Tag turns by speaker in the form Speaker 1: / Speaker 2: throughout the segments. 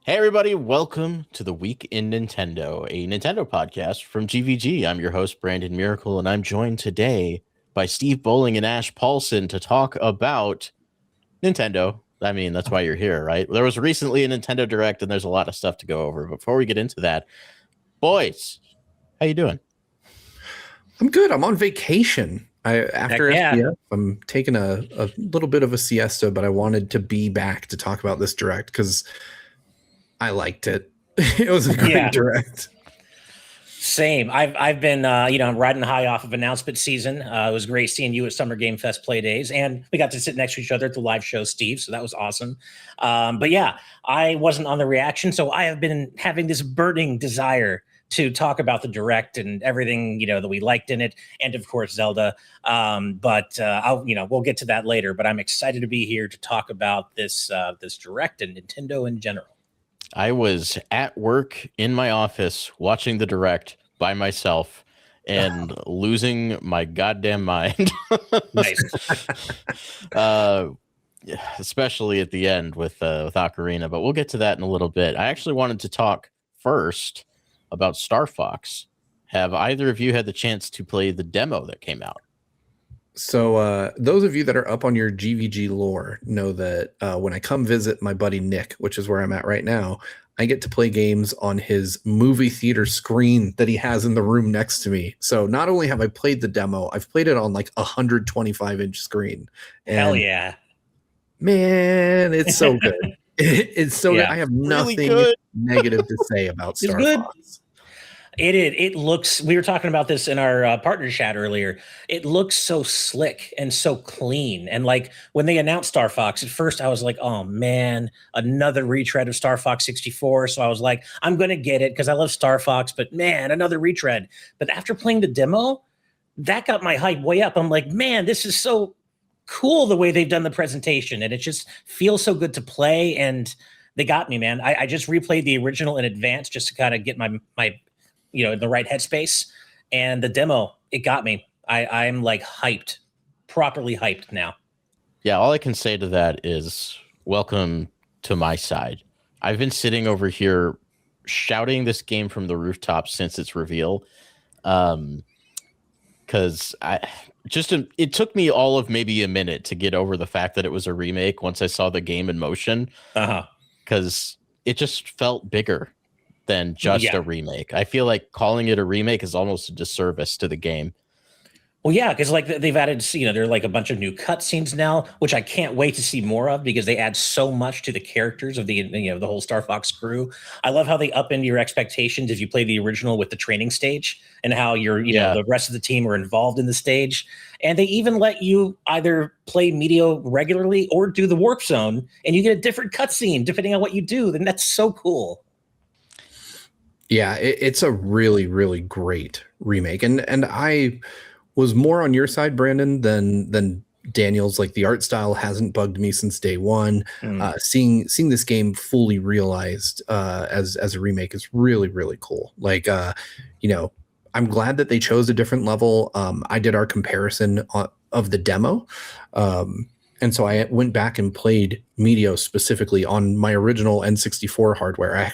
Speaker 1: Hey everybody, welcome to the Week in Nintendo, a Nintendo podcast from GVG. I'm your host, Brandon Miracle, and I'm joined today by Steve Bowling and Ash Paulson to talk about Nintendo. I mean, that's why you're here, right? There was recently a Nintendo Direct, and there's a lot of stuff to go over. Before we get into that, boys, how you doing?
Speaker 2: I'm good. I'm on vacation. After
Speaker 3: yeah.
Speaker 2: SPF, I'm taking a little bit of a siesta, but I wanted to be back to talk about this direct because I liked it. It was a great direct.
Speaker 3: Same. I've been I'm riding high off of announcement season. It was great seeing you at Summer Game Fest play days, and we got to sit next to each other at the live show, Steve. So that was awesome. But yeah, I wasn't on the reaction, so I have been having this burning desire to talk about the direct and everything that we liked in it, and of course Zelda. We'll get to that later. But I'm excited to be here to talk about this direct and Nintendo in general.
Speaker 1: I was at work in my office watching the direct by myself and losing my goddamn mind.
Speaker 3: Nice.
Speaker 1: Especially at the end with Ocarina, but we'll get to that in a little bit. I actually wanted to talk first about Star Fox. Have either of you had the chance to play the demo that came out?
Speaker 2: So those of you that are up on your GVG lore know that when I come visit my buddy Nick, which is where I'm at right now, I get to play games on his movie theater screen that he has in the room next to me. So not only have I played the demo, I've played it on like 125-inch screen. And
Speaker 3: hell yeah.
Speaker 2: Man, it's so good. It's so good. I have nothing negative to say about Star Fox.
Speaker 3: It looks, we were talking about this in our partner chat earlier. It looks so slick and so clean. And like when they announced Star Fox, at first I was like, oh man, another retread of Star Fox 64. So I was like, I'm going to get it because I love Star Fox, but man, another retread. But after playing the demo, that got my hype way up. I'm like, man, this is so cool the way they've done the presentation. And it just feels so good to play. And they got me, man. I just replayed the original in advance just to kind of get my in the right headspace, and the demo, it got me. I'm like hyped, properly hyped now.
Speaker 1: Yeah, all I can say to that is welcome to my side. I've been sitting over here shouting this game from the rooftops since its reveal, because it took me all of maybe a minute to get over the fact that it was a remake once I saw the game in motion, because it just felt bigger than just a remake. I feel like calling it a remake is almost a disservice to the game.
Speaker 3: Well, yeah, because like they've added, there are like a bunch of new cutscenes now, which I can't wait to see more of because they add so much to the characters of the the whole Star Fox crew. I love how they upend your expectations if you play the original with the training stage and how you're the rest of the team are involved in the stage, and they even let you either play Meteo regularly or do the Warp Zone, and you get a different cutscene depending on what you do. Then that's so cool.
Speaker 2: Yeah, it's a really, really great remake. And I was more on your side, Brandon, than Daniel's. Like the art style hasn't bugged me since day one. Seeing this game fully realized as a remake is really, really cool. Like I'm glad that they chose a different level. I did our comparison of the demo. And so I went back and played Meteo specifically on my original N64 hardware.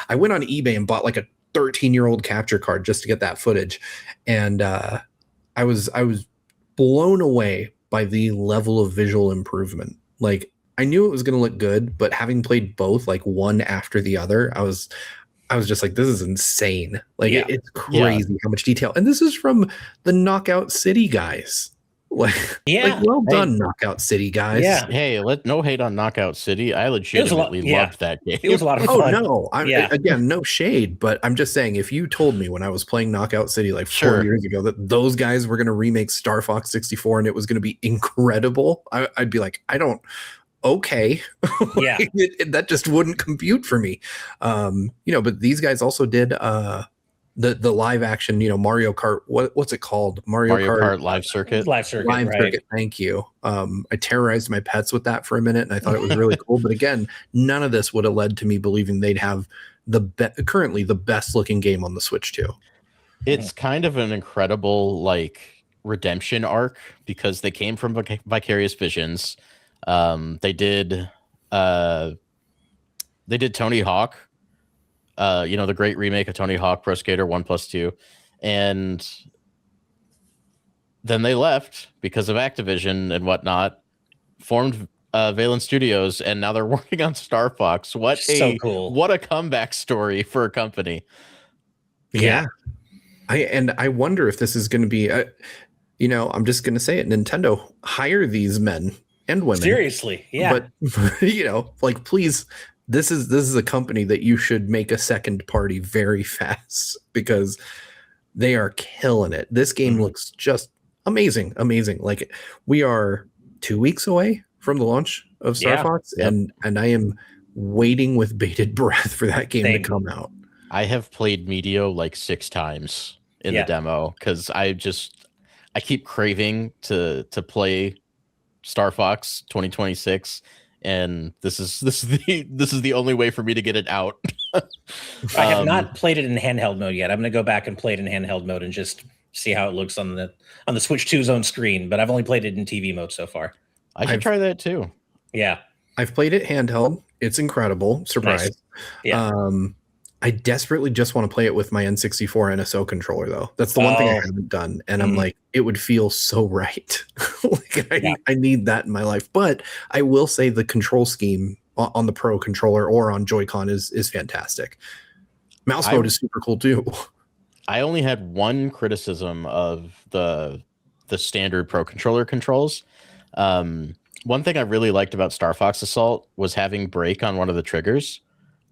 Speaker 2: I went on eBay and bought like a 13-year-old capture card just to get that footage. And I was blown away by the level of visual improvement. Like I knew it was going to look good, but having played both like one after the other, I was just like, this is insane. Like it's crazy how much detail. And this is from the Knockout City guys. Like well done, Knockout City guys.
Speaker 1: Yeah. Hey, no hate on Knockout City. I legitimately loved that game.
Speaker 3: It was a lot of fun.
Speaker 2: Oh no, again, no shade, but I'm just saying, if you told me when I was playing Knockout City like 4 years ago that those guys were going to remake Star Fox 64 and it was going to be incredible, I'd be like, okay.
Speaker 3: Yeah.
Speaker 2: That just wouldn't compute for me. But these guys also did the live action, Mario Kart. What's it called? Mario Kart
Speaker 1: Live Circuit.
Speaker 3: Live Circuit.
Speaker 2: Thank you. I terrorized my pets with that for a minute, and I thought it was really cool. But again, none of this would have led to me believing they'd have currently the best looking game on the Switch 2.
Speaker 1: It's kind of an incredible like redemption arc because they came from Vicarious Visions. They did They did Tony Hawk, the great remake of Tony Hawk Pro Skater 1+2, and then they left because of Activision and whatnot, formed Valen Studios, and now they're working on Star Fox. What a comeback story for a company.
Speaker 2: Yeah. I wonder if this is going to be, I'm just going to say it. Nintendo, hire these men and women.
Speaker 3: Seriously. Yeah.
Speaker 2: But, please, this is a company that you should make a second party very fast because they are killing it. This game looks just amazing. Like, we are 2 weeks away from the launch of Star Fox, and I am waiting with bated breath for that game to come out.
Speaker 1: I have played Medio like 6 times in the demo because I keep craving to play Star Fox 2026, and this is the only way for me to get it out.
Speaker 3: I have not played it in handheld mode yet. I'm going to go back and play it in handheld mode and just see how it looks on the Switch 2's own screen. But I've only played it in TV mode so far.
Speaker 1: I should try that too.
Speaker 3: Yeah,
Speaker 2: I've played it handheld. It's incredible. Surprise. Nice.
Speaker 3: Yeah.
Speaker 2: I desperately just want to play it with my N64 NSO controller, though. That's the one thing I haven't done. And I'm like, it would feel so right. I need that in my life. But I will say the control scheme on the Pro controller or on Joy-Con is fantastic. Mouse mode is super cool, too.
Speaker 1: I only had one criticism of the standard Pro controller controls. One thing I really liked about Star Fox Assault was having brake on one of the triggers.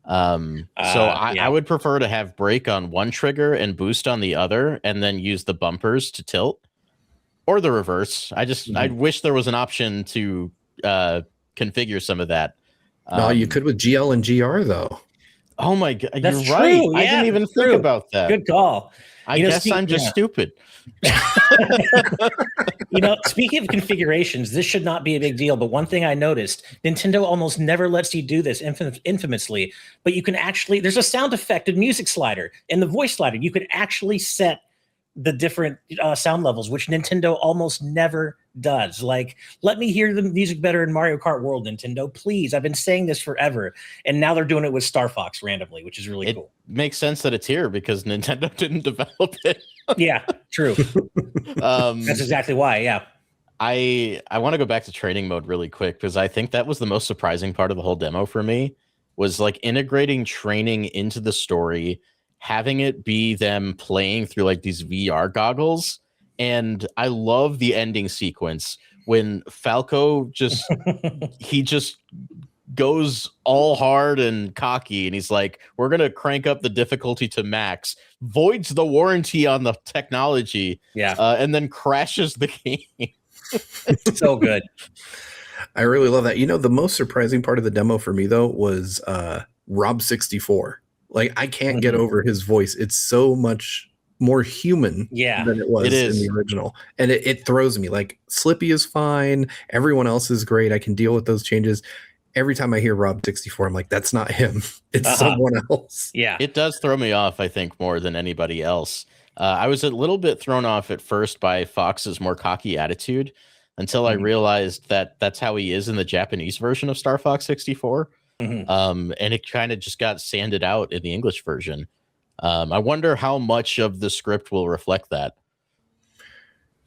Speaker 1: I would prefer to have brake on one trigger and boost on the other, and then use the bumpers to tilt, or the reverse. I wish there was an option to configure some of that.
Speaker 2: No, you could with GL and GR though.
Speaker 1: Oh my god,
Speaker 3: that's
Speaker 1: you're
Speaker 3: true.
Speaker 1: right.
Speaker 3: Yeah,
Speaker 1: I didn't even think about that.
Speaker 3: Good call.
Speaker 1: I guess I'm just stupid.
Speaker 3: Speaking of configurations, this should not be a big deal. But one thing I noticed, Nintendo almost never lets you do this infamously, but you can actually, there's a sound affected music slider and the voice slider. You could actually set the different sound levels, which Nintendo almost never does. Like, let me hear the music better in Mario Kart World, Nintendo, please. I've been saying this forever. And now they're doing it with Star Fox randomly, which is really cool.
Speaker 1: It makes sense that it's here because Nintendo didn't develop it.
Speaker 3: Yeah, true. That's exactly why. Yeah.
Speaker 1: I want to go back to training mode really quick because I think that was the most surprising part of the whole demo for me, was like integrating training into the story, having it be them playing through like these VR goggles. And I love the ending sequence when Falco just goes all hard and cocky, and he's like, we're gonna crank up the difficulty to max, voids the warranty on the technology, and then crashes the game.
Speaker 3: So good.
Speaker 2: I really love that. The most surprising part of the demo for me though was Rob64. Like, I can't get over his voice. It's so much more human than it was in the original. And it throws me. Like, Slippy is fine. Everyone else is great. I can deal with those changes. Every time I hear Rob64, I'm like, that's not him. It's someone else.
Speaker 3: Yeah.
Speaker 1: It does throw me off, I think, more than anybody else. I was a little bit thrown off at first by Fox's more cocky attitude until I realized that that's how he is in the Japanese version of Star Fox 64. And it kind of just got sanded out in the English version. I wonder how much of the script will reflect that.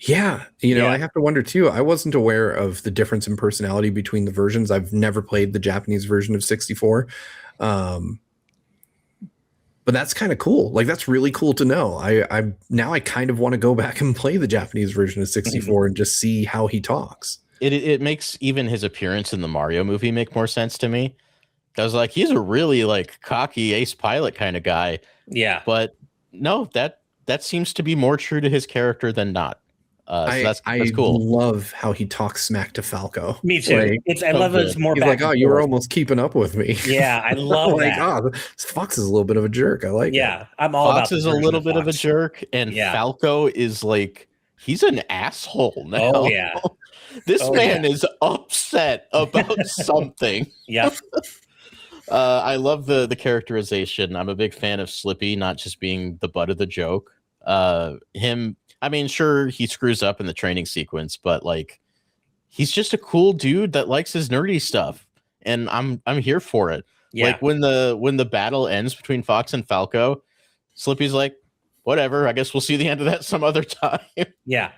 Speaker 2: Yeah, I have to wonder too. I wasn't aware of the difference in personality between the versions. I've never played the Japanese version of 64. But that's kind of cool. Like, that's really cool to know. I kind of want to go back and play the Japanese version of 64 and just see how he talks.
Speaker 1: It makes even his appearance in the Mario movie make more sense to me. I was like, he's a really like cocky ace pilot kind of guy.
Speaker 3: Yeah.
Speaker 1: But no, that seems to be more true to his character than not. So that's cool.
Speaker 2: I love how he talks smack to Falco.
Speaker 3: Me too.
Speaker 2: Like,
Speaker 3: I love it. It's more.
Speaker 2: He's like, oh, you were almost keeping up with me.
Speaker 3: Yeah, I love
Speaker 2: like,
Speaker 3: that.
Speaker 2: Oh, Fox is a little bit of a jerk. I like.
Speaker 3: Yeah, I'm all
Speaker 1: Fox
Speaker 3: about.
Speaker 1: Is a little bit of a jerk, and Falco is like, he's an asshole now.
Speaker 3: Oh yeah.
Speaker 1: This man is upset about something.
Speaker 3: Yep.
Speaker 1: I love the characterization. I'm a big fan of Slippy not just being the butt of the joke. I mean, sure, he screws up in the training sequence, but like, he's just a cool dude that likes his nerdy stuff, and I'm here for it.
Speaker 3: Yeah.
Speaker 1: Like when the battle ends between Fox and Falco, Slippy's like, whatever, I guess we'll see the end of that some other time.
Speaker 3: Yeah.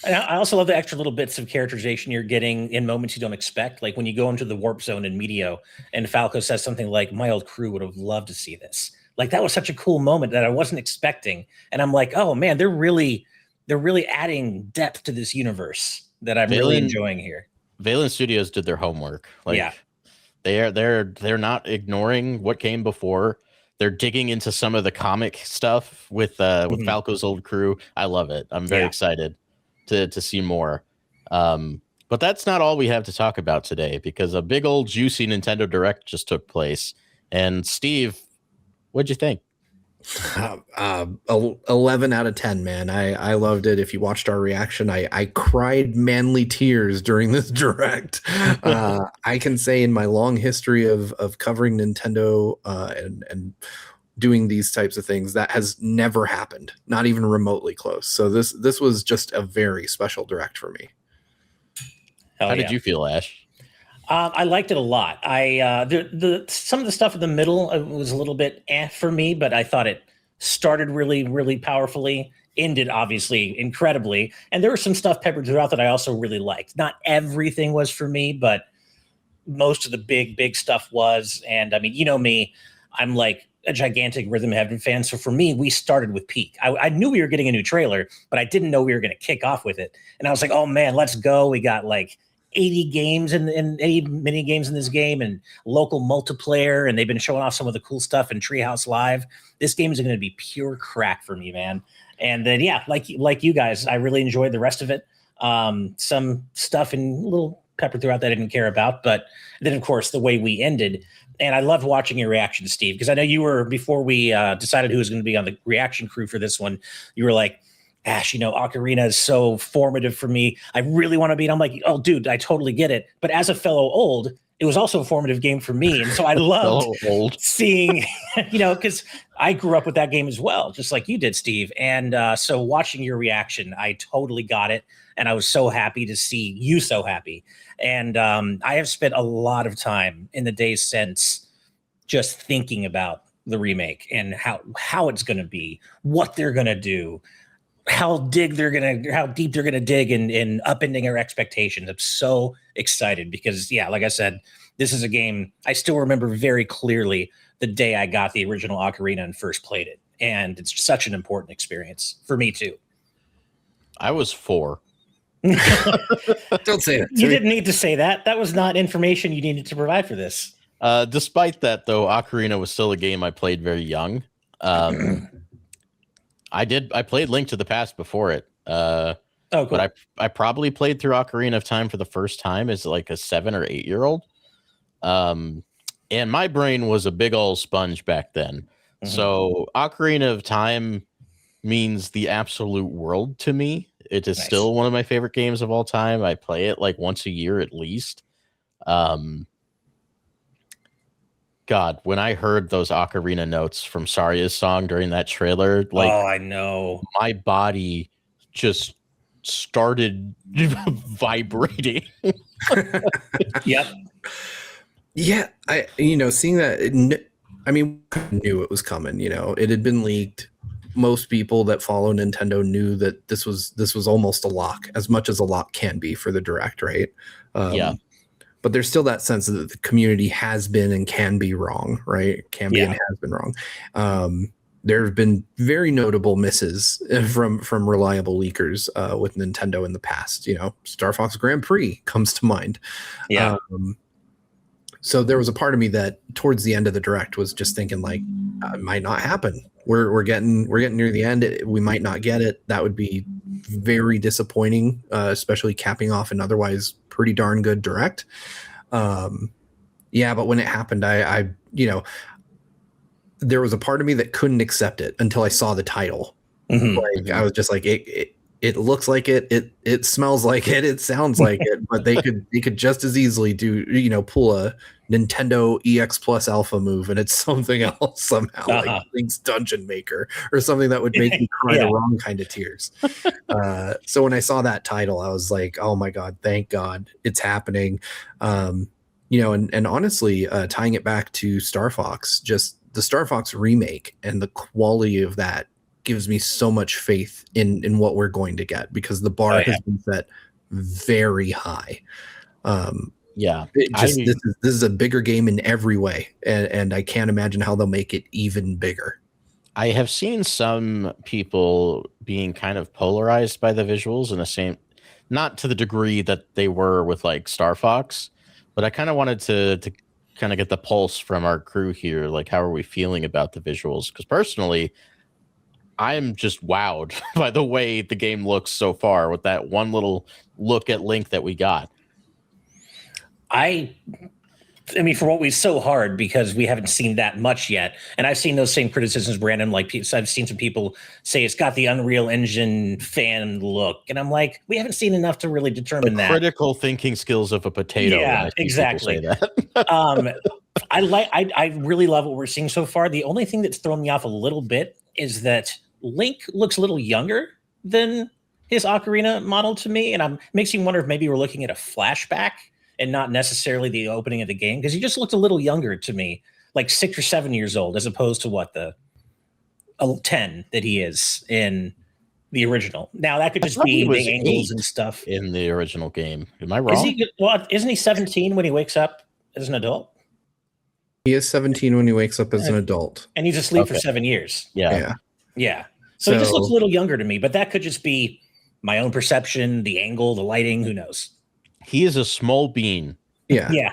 Speaker 3: And I also love the extra little bits of characterization you're getting in moments you don't expect. Like when you go into the warp zone in Meteo and Falco says something like, my old crew would have loved to see this. Like that was such a cool moment that I wasn't expecting. And I'm like, oh man, they're really adding depth to this universe that I'm really enjoying here.
Speaker 1: Valen Studios did their homework. Like
Speaker 3: yeah.
Speaker 1: they're not ignoring what came before. They're digging into some of the comic stuff with Falco's old crew. I love it. I'm very excited to see more. But that's not all we have to talk about today, because a big old juicy Nintendo Direct just took place. And Steve, what'd you think?
Speaker 2: 11 out of 10, man. I loved it. If you watched our reaction, I cried manly tears during this Direct. I can say in my long history of covering Nintendo and doing these types of things, that has never happened, not even remotely close. So this was just a very special Direct for me.
Speaker 1: How did you feel, Ash?
Speaker 3: I liked it a lot. Some of the stuff in the middle was a little bit for me, but I thought it started really, really powerfully, ended obviously incredibly, and there was some stuff peppered throughout that I also really liked. Not everything was for me, but most of the big stuff was. And I mean, you know me, I'm like a gigantic Rhythm Heaven fan. So for me, we started with Peak. I knew we were getting a new trailer, but I didn't know we were going to kick off with it. And I was like, oh man, let's go. We got like 80 games and 80 mini games in this game and local multiplayer. And they've been showing off some of the cool stuff in Treehouse Live. This game is going to be pure crack for me, man. And then, yeah, like you guys, I really enjoyed the rest of it. Some stuff in little pepper throughout that I didn't care about, but then of course the way we ended. And I loved watching your reaction, Steve, because I know you were, before we decided who was going to be on the reaction crew for this one, you were like, Ash, Ocarina is so formative for me. I really want to beat. I'm like, oh, dude, I totally get it. But as a fellow old, it was also a formative game for me. And so I loved seeing, because I grew up with that game as well, just like you did, Steve. And so watching your reaction, I totally got it. And I was so happy to see you so happy. And I have spent a lot of time in the days since just thinking about the remake and how it's going to be, what they're going to do, how deep they're going to dig in upending our expectations. I'm so excited because, yeah, like I said, this is a game I still remember very clearly the day I got the original Ocarina and first played it. And it's such an important experience for me too.
Speaker 1: I was 4.
Speaker 2: Don't say that.
Speaker 3: You didn't need to say that. That was not information you needed to provide for this.
Speaker 1: Despite that, though, Ocarina was still a game I played very young. I played Link to the Past before it.
Speaker 3: Oh, cool.
Speaker 1: But I probably played through Ocarina of Time for the first time as like a 7 or 8 year old. And my brain was a big old sponge back then. Mm-hmm. So Ocarina of Time means the absolute world to me. It is still one of my favorite games of all time. I play it like once a year at least. God, when I heard those Ocarina notes from Saria's song during that trailer, like,
Speaker 3: oh, I know,
Speaker 1: my body just started vibrating.
Speaker 3: Yep.
Speaker 2: Yeah, seeing that, I mean, we knew it was coming. It had been leaked. Most people that follow Nintendo knew that this was almost a lock, as much as a lock can be for the Direct, right?
Speaker 1: Yeah.
Speaker 2: But there's still that sense that the community has been and can be wrong, right? Can be and has been wrong. There have been very notable misses from reliable leakers with Nintendo in the past. Star Fox Grand Prix comes to mind.
Speaker 3: Yeah.
Speaker 2: So there was a part of me that towards the end of the Direct was just thinking like, it might not happen. We're getting near the end. We might not get it. That would be very disappointing, especially capping off an otherwise pretty darn good Direct. But when it happened, I there was a part of me that couldn't accept it until I saw the title. Mm-hmm. Like I was just like, it looks like it smells like it sounds like it, but they could just as easily pull a Nintendo EX Plus Alpha move and it's something else somehow, like Link's Dungeon Maker or something that would make me cry the wrong kind of tears. So when I saw that title, I was like, oh my God, thank God it's happening. and honestly, tying it back to Star Fox, just the Star Fox remake and the quality of that gives me so much faith in what we're going to get, because the bar has been set very high. This is a bigger game in every way, and I can't imagine how they'll make it even bigger.
Speaker 1: I have seen some people being kind of polarized by the visuals in the same, not to the degree that they were with like Star Fox, but I kind of wanted to kind of get the pulse from our crew here. Like, how are we feeling about the visuals? Because personally, I'm just wowed by the way the game looks so far with that one little look at Link that we got.
Speaker 3: I mean, for what we so hard, because we haven't seen that much yet. And I've seen those same criticisms, Brandon. Like, I've seen some people say it's got the Unreal Engine fan look. And I'm like, we haven't seen enough to really determine that.
Speaker 1: Critical thinking skills of a potato.
Speaker 3: Yeah, exactly. Say that. I really love what we're seeing so far. The only thing that's thrown me off a little bit is that Link looks a little younger than his Ocarina model to me. And makes me wonder if maybe we're looking at a flashback and not necessarily the opening of the game, because he just looked a little younger to me, like 6 or 7 years old, as opposed to the 10 that he is in the original. Now that could just be the angles and stuff
Speaker 1: in the original game. Am I wrong?
Speaker 3: Isn't he 17 when he wakes up as an adult?
Speaker 2: He is 17 when he wakes up as an adult,
Speaker 3: and he's asleep for 7 years.
Speaker 1: Yeah.
Speaker 3: So he just looks a little younger to me, but that could just be my own perception, the angle, the lighting, who knows?
Speaker 1: He is a small bean.
Speaker 2: Yeah.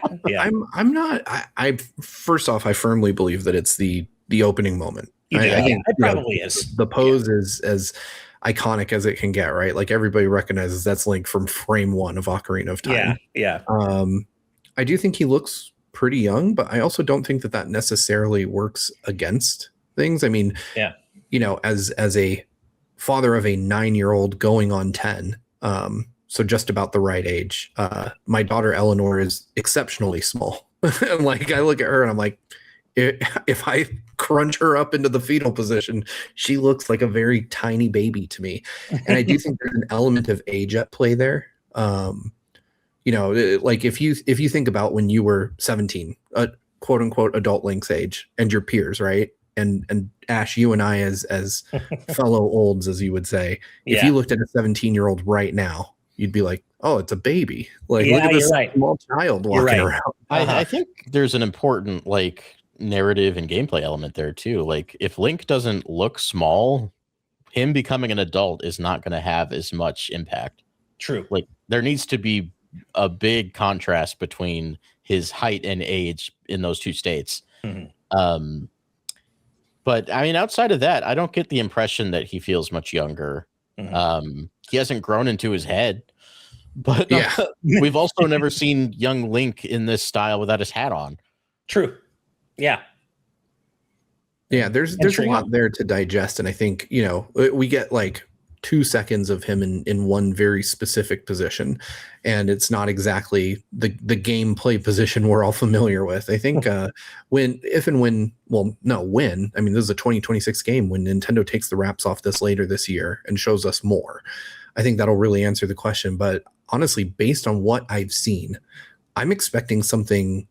Speaker 2: I'm not. I first off, I firmly believe that it's the opening moment. I think
Speaker 3: it probably is.
Speaker 2: The pose is as iconic as it can get, right? Like, everybody recognizes that's Link from frame 1 of Ocarina of Time.
Speaker 3: Yeah.
Speaker 2: I do think he looks pretty young, but I also don't think that necessarily works against things. I mean, as a father of a 9-year-old going on 10, so just about the right age. My daughter Eleanor is exceptionally small. And like, I look at her and I'm like, if I crunch her up into the fetal position, she looks like a very tiny baby to me. And I do think there's an element of age at play there. Like if you think about when you were 17, quote unquote adult Link's age, and your peers, right? And Ash, you and I as fellow olds, as you would say, if you looked at a 17-year-old right now, you'd be like, oh, it's a baby. Like, look at this small child walking around.
Speaker 1: I think there's an important narrative and gameplay element there too. Like, if Link doesn't look small, him becoming an adult is not going to have as much impact.
Speaker 3: True.
Speaker 1: Like, there needs to be a big contrast between his height and age in those two states. Mm-hmm. But I mean, outside of that, I don't get the impression that he feels much younger. Mm-hmm. He hasn't grown into his head, but we've also never seen young Link in this style without his hat on.
Speaker 3: True. Yeah.
Speaker 2: Yeah. There's a lot there to digest. And I think, we get like 2 seconds of him in one very specific position, and it's not exactly the gameplay position we're all familiar with. I think I mean, this is a 2026 game. When Nintendo takes the wraps off this later this year and shows us more, I think that'll really answer the question. But honestly, based on what I've seen, I'm expecting something,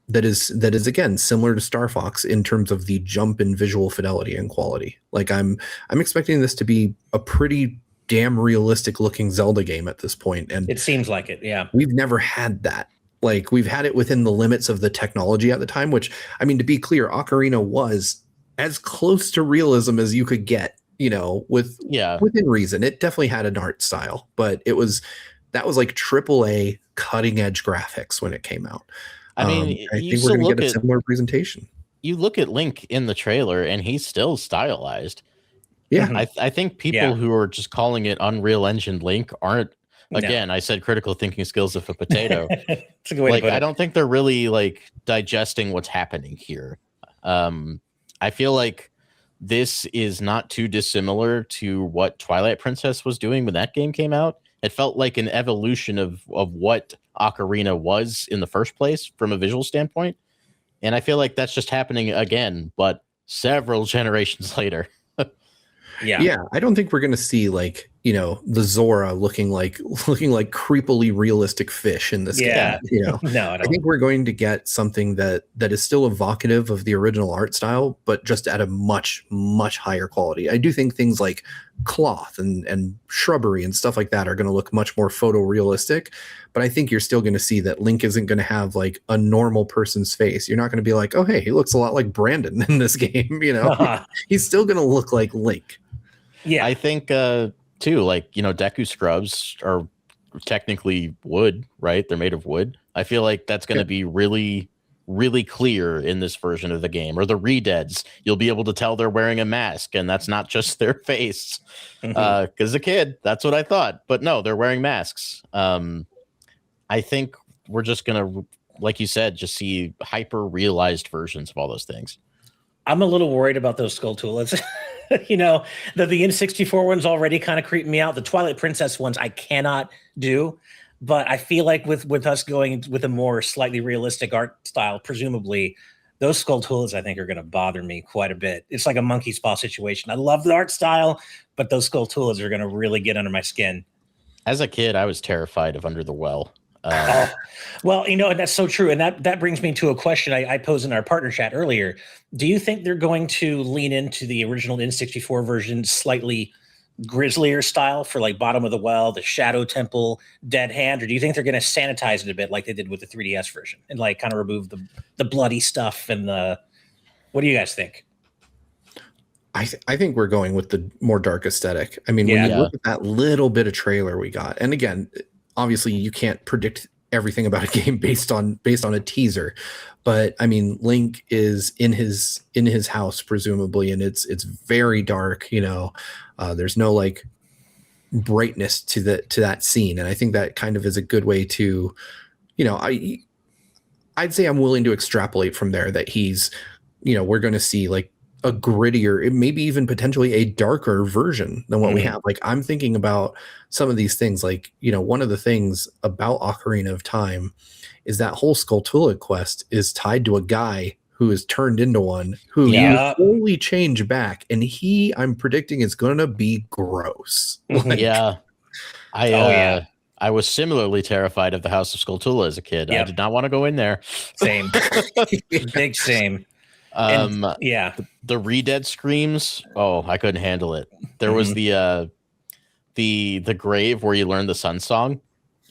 Speaker 2: that is again similar to Star Fox in terms of the jump in visual fidelity and quality. Like, I'm expecting this to be a pretty damn realistic looking Zelda game at this point, and
Speaker 3: it seems like it. Yeah,
Speaker 2: we've never had that. Like, we've had it within the limits of the technology at the time, which, I mean, to be clear, Ocarina was as close to realism as you could get, within reason. It definitely had an art style, but that was like AAA cutting edge graphics when it came out.
Speaker 1: I mean,
Speaker 2: I think we're going to get a similar presentation.
Speaker 1: You look at Link in the trailer, and he's still stylized.
Speaker 2: Yeah,
Speaker 1: I think people who are just calling it Unreal Engine Link aren't. Again, I said critical thinking skills of a potato.
Speaker 3: It's a good way to put it.
Speaker 1: I don't think they're really digesting what's happening here. I feel like this is not too dissimilar to what Twilight Princess was doing when that game came out. It felt like an evolution of what Ocarina was in the first place from a visual standpoint. And I feel like that's just happening again, but several generations later.
Speaker 2: Yeah. I don't think we're going to see the Zora looking like creepily realistic fish in this game.
Speaker 3: No,
Speaker 2: I think we're going to get something that is still evocative of the original art style, but just at a much, much higher quality. I do think things like cloth and shrubbery and stuff like that are going to look much more photorealistic, but I think you're still going to see that Link isn't going to have like a normal person's face. You're not going to be like, oh, hey, he looks a lot like Brandon in this game. He's still going to look like Link.
Speaker 3: Yeah,
Speaker 1: I think too, like, Deku scrubs are technically wood, right? They're made of wood. I feel like that's going to be really, really clear in this version of the game. Or the Redeads, you'll be able to tell they're wearing a mask, and that's not just their face. Because as a kid, that's what I thought. But no, they're wearing masks. I think we're just going to, like you said, just see hyper realized versions of all those things.
Speaker 3: I'm a little worried about those Skulltulas. The N64 ones already kind of creep me out. The Twilight Princess ones I cannot do. But I feel like with us going with a more slightly realistic art style, presumably, those Skulltulas I think are going to bother me quite a bit. It's like a monkey's paw situation. I love the art style, but those Skulltulas are going to really get under my skin.
Speaker 1: As a kid, I was terrified of Under the Well.
Speaker 3: Well, and that's so true. And that brings me to a question I posed in our partner chat earlier. Do you think they're going to lean into the original N64 version slightly grislier style for like Bottom of the Well, the Shadow Temple, Dead Hand, or do you think they're going to sanitize it a bit like they did with the 3DS version and like kind of remove the bloody stuff and what do you guys think?
Speaker 2: I think we're going with the more dark aesthetic. I mean, when you look at that little bit of trailer we got, and again, obviously you can't predict everything about a game based on a teaser, but I mean, Link is in his house presumably, and it's very dark. There's no like brightness to that scene, and I think that kind of is a good way to, I'd say I'm willing to extrapolate from there that he's, we're going to see like a grittier, maybe even potentially a darker version than what we have. Like I'm thinking about some of these things, like, one of the things about Ocarina of Time is that whole Skulltula quest is tied to a guy who is turned into one who you fully change back, and I'm predicting is going to be gross.
Speaker 1: I was similarly terrified of the House of Skulltula as a kid. I did not want to go in there.
Speaker 3: Same. Big same.
Speaker 1: The Redead screams. Oh, I couldn't handle it. There was the grave where you learn the Sun Song,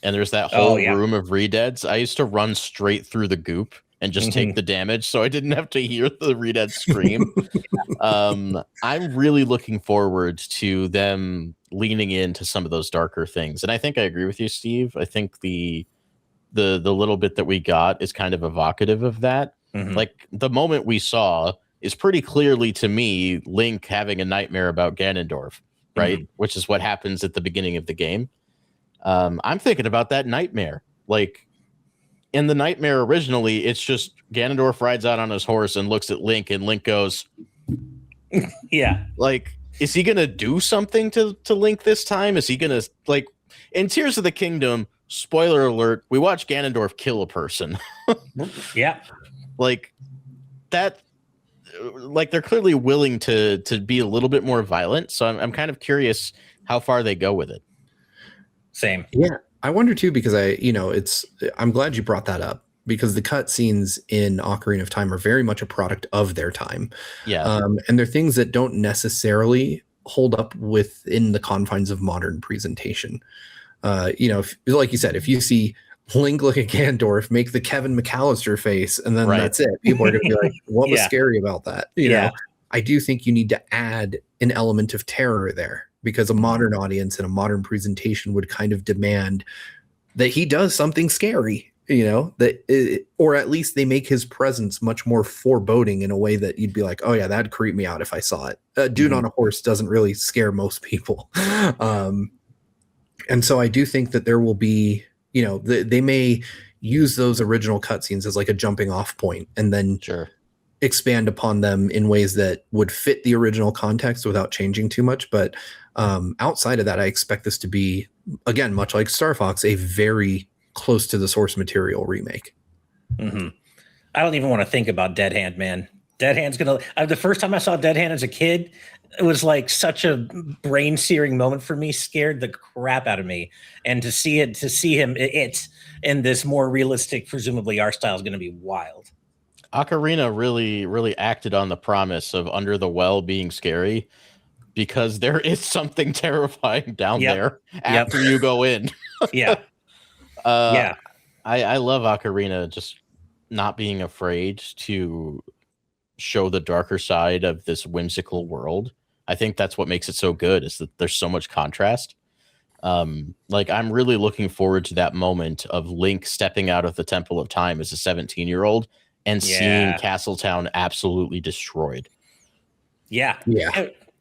Speaker 1: and there's that whole room of Redeads. I used to run straight through the goop and just take the damage, so I didn't have to hear the Redead scream. I'm really looking forward to them leaning into some of those darker things, and I think I agree with you, Steve. I think the little bit that we got is kind of evocative of that. Like the moment we saw is pretty clearly to me Link having a nightmare about Ganondorf, right? Which is what happens at the beginning of the game. I'm thinking about that nightmare. Like in the nightmare originally, it's just Ganondorf rides out on his horse and looks at Link, and Link goes, like, is he gonna do something to Link this time? Is he gonna, like, in Tears of the Kingdom, spoiler alert, we watch Ganondorf kill a person. Like that, like they're clearly willing to be a little bit more violent. So I'm kind of curious how far they go with it.
Speaker 3: Same.
Speaker 2: Yeah. I wonder too, because I'm glad you brought that up, because the cutscenes in Ocarina of Time are very much a product of their time. And they're things that don't necessarily hold up within the confines of modern presentation. Like you said, if you see Link look at Ganondorf, make the Kevin McAllister face, and then that's it. People are going to be like, what was scary about that? You know, I do think you need to add an element of terror there, because a modern audience and a modern presentation would kind of demand that he does something scary, or at least they make his presence much more foreboding in a way that you'd be like, oh yeah, that'd creep me out if I saw it. A dude on a horse doesn't really scare most people. And so I do think that there will be, they may use those original cutscenes as like a jumping off point, and then expand upon them in ways that would fit the original context without changing too much. But outside of that, I expect this to be, again, much like Star Fox, a very close to the source material remake.
Speaker 3: I don't even want to think about Dead Hand, man. Dead Hand's gonna. The first time I saw Dead Hand as a kid, it was like such a brain searing moment for me. Scared the crap out of me, and to see him in this more realistic, presumably art style is going to be wild.
Speaker 1: Ocarina really acted on the promise of Under the Well being scary, because there is something terrifying down there after you go in.
Speaker 3: Yeah.
Speaker 1: I love Ocarina just not being afraid to show the darker side of this whimsical world. I think that's what makes it so good, is that there's so much contrast. Like, I'm really looking forward to that moment of Link stepping out of the Temple of Time as a 17-year-old and seeing Castletown absolutely destroyed.
Speaker 3: Yeah.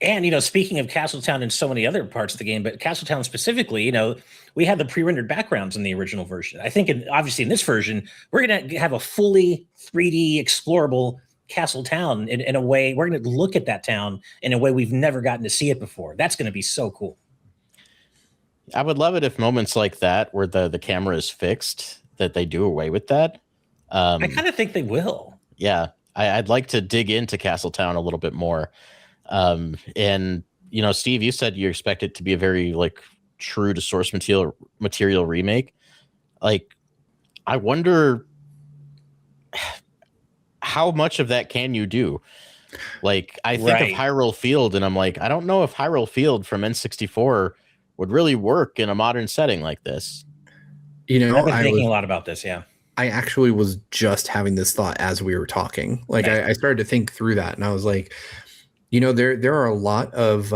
Speaker 3: And, you know, speaking of Castletown and so many other parts of the game, but Castletown specifically, you know, we had the pre-rendered backgrounds in the original version. I think, obviously, in this version, we're going to have a fully 3D explorable Castletown in a way. We're going to look at that town in a way we've never gotten to see it before. That's going to be so cool.
Speaker 1: I would love it if moments like that, where the camera is fixed, that they do away with that.
Speaker 3: I kind of think they will.
Speaker 1: Yeah, I'd like to dig into Castletown a little bit more. And, you know, Steve, you said you expect it to be a very, like, true to source material remake. Like, I wonder how much of that can you do? Like, I think of Hyrule Field, and I'm like, I don't know if Hyrule Field from N64 would really work in a modern setting like this.
Speaker 2: You know,
Speaker 3: I've been thinking a lot about this. Yeah.
Speaker 2: I actually was just having this thought as we were talking. Like, I started to think through that, and I was like, you know, there are a lot of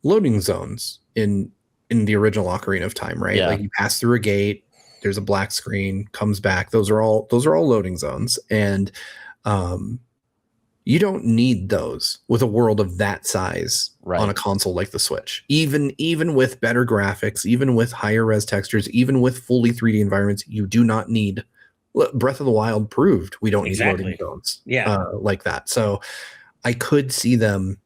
Speaker 2: loading zones in the original Ocarina of Time, right?
Speaker 1: Yeah.
Speaker 2: Like, you pass through a gate, there's a black screen, comes back. Those are all loading zones, and you don't need those with a world of that size on a console like the Switch. Even with better graphics, even with higher res textures, even with fully 3D environments, you do not need. Breath of the Wild proved we don't need loading zones like that. So I could see them,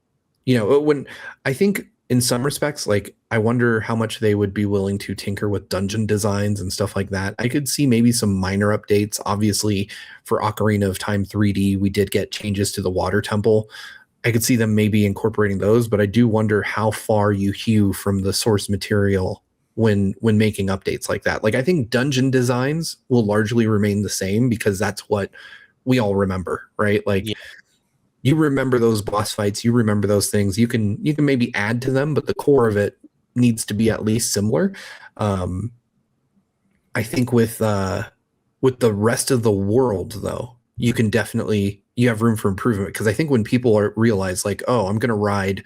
Speaker 2: you know, when I think in some respects, like, I wonder how much they would be willing to tinker with dungeon designs and stuff like that. I could see maybe some minor updates. Obviously, for Ocarina of Time 3D, we did get changes to the water temple. I could see them maybe incorporating those, but I do wonder how far you hew from the source material when making updates like that. Like, I think dungeon designs will largely remain the same, because that's what we all remember, right? Like, you remember those boss fights, you remember those things. You can maybe add to them, but the core of it needs to be at least similar. I think with the rest of the world, though, you have room for improvement, because I think when people realize, like, oh, I'm going to ride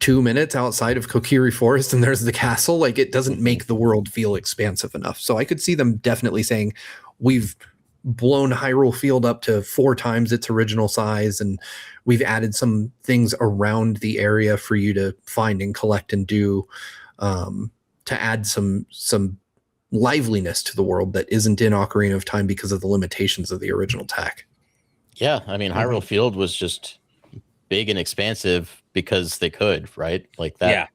Speaker 2: 2 minutes outside of Kokiri Forest and there's the castle, like, it doesn't make the world feel expansive enough. So I could see them definitely saying, we've blown Hyrule Field up to 4 times its original size, and we've added some things around the area for you to find and collect and do, to add some liveliness to the world that isn't in Ocarina of Time because of the limitations of the original tech.
Speaker 1: Yeah, I mean, Hyrule Field was just big and expansive because they could, right? Like that.
Speaker 3: Yeah.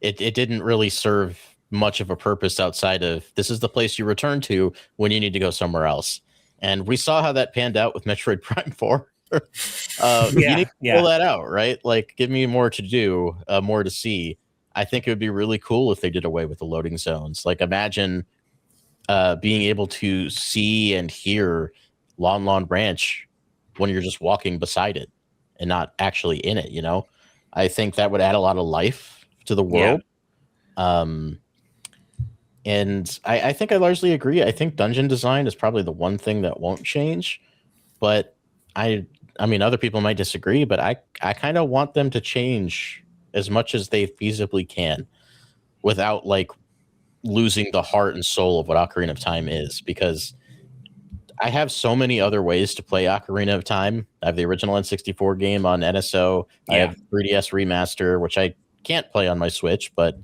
Speaker 1: It didn't really serve much of a purpose outside of, this is the place you return to when you need to go somewhere else. And we saw how that panned out with Metroid Prime 4. You need to pull that out, right? Like, give me more to do, more to see. I think it would be really cool if they did away with the loading zones. Like, imagine being able to see and hear Lon Lon Branch when you're just walking beside it and not actually in it, you know? I think that would add a lot of life to the world. And I think I largely agree. I think dungeon design is probably the one thing that won't change. But I mean, other people might disagree, but I kind of want them to change as much as they feasibly can without, like, losing the heart and soul of what Ocarina of Time is, because I have so many other ways to play Ocarina of Time. I have the original N64 game on NSO. I have 3DS Remaster, which I can't play on my Switch, but,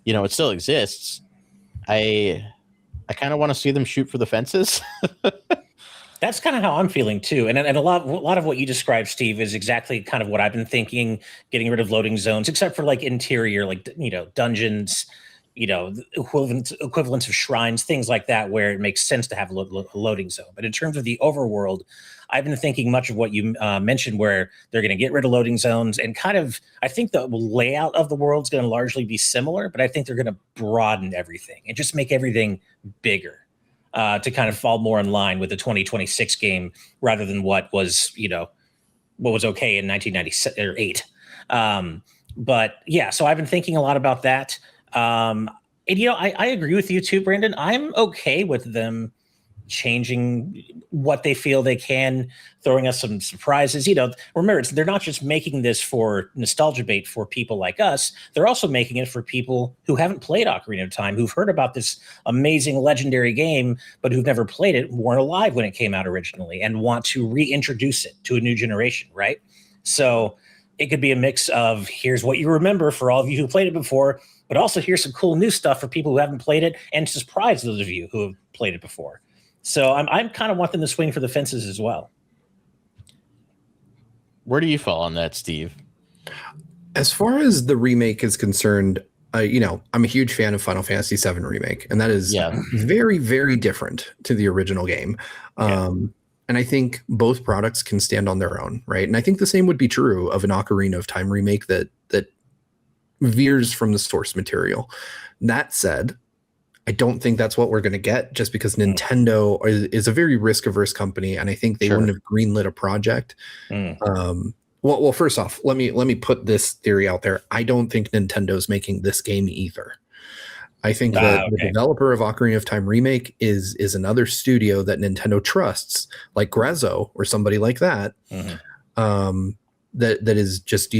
Speaker 1: you know, it still exists. I kind of want to see them shoot for the fences.
Speaker 3: That's kind of how I'm feeling too. And a lot of what you described, Steve, is exactly kind of what I've been thinking, getting rid of loading zones, except for, like, interior, like, you know, dungeons, equivalents of shrines, things like that, where it makes sense to have a loading zone. But in terms of the overworld, I've been thinking much of what you mentioned, where they're going to get rid of loading zones and kind of, I think the layout of the world is going to largely be similar, but I think they're going to broaden everything and just make everything bigger to kind of fall more in line with the 2026 game rather than what was okay in 1998. But yeah, so I've been thinking a lot about that. And I agree with you too, Brandon. I'm okay with them changing what they feel they can, throwing us some surprises. Remember, they're not just making this for nostalgia bait for people like us. They're also making it for people who haven't played Ocarina of Time, who've heard about this amazing legendary game, but who've never played it, weren't alive when it came out originally, and want to reintroduce it to a new generation, right? So it could be a mix of, here's what you remember for all of you who played it before, but also here's some cool new stuff for people who haven't played it, and surprise those of you who have played it before. So I'm kind of want them to swing for the fences as well.
Speaker 1: Where do you fall on that, Steve?
Speaker 2: As far as the remake is concerned, I'm a huge fan of Final Fantasy VII Remake, and that is very, very different to the original game. And I think both products can stand on their own, right? And I think the same would be true of an Ocarina of Time remake that veers from the source material. That said, I don't think that's what we're going to get, just because Nintendo is a very risk-averse company, and I think they wouldn't have greenlit a project. Well, first off, let me put this theory out there. I don't think Nintendo's making this game either. I think that the developer of Ocarina of Time Remake is another studio that Nintendo trusts, like Grezzo or somebody like that, that is just,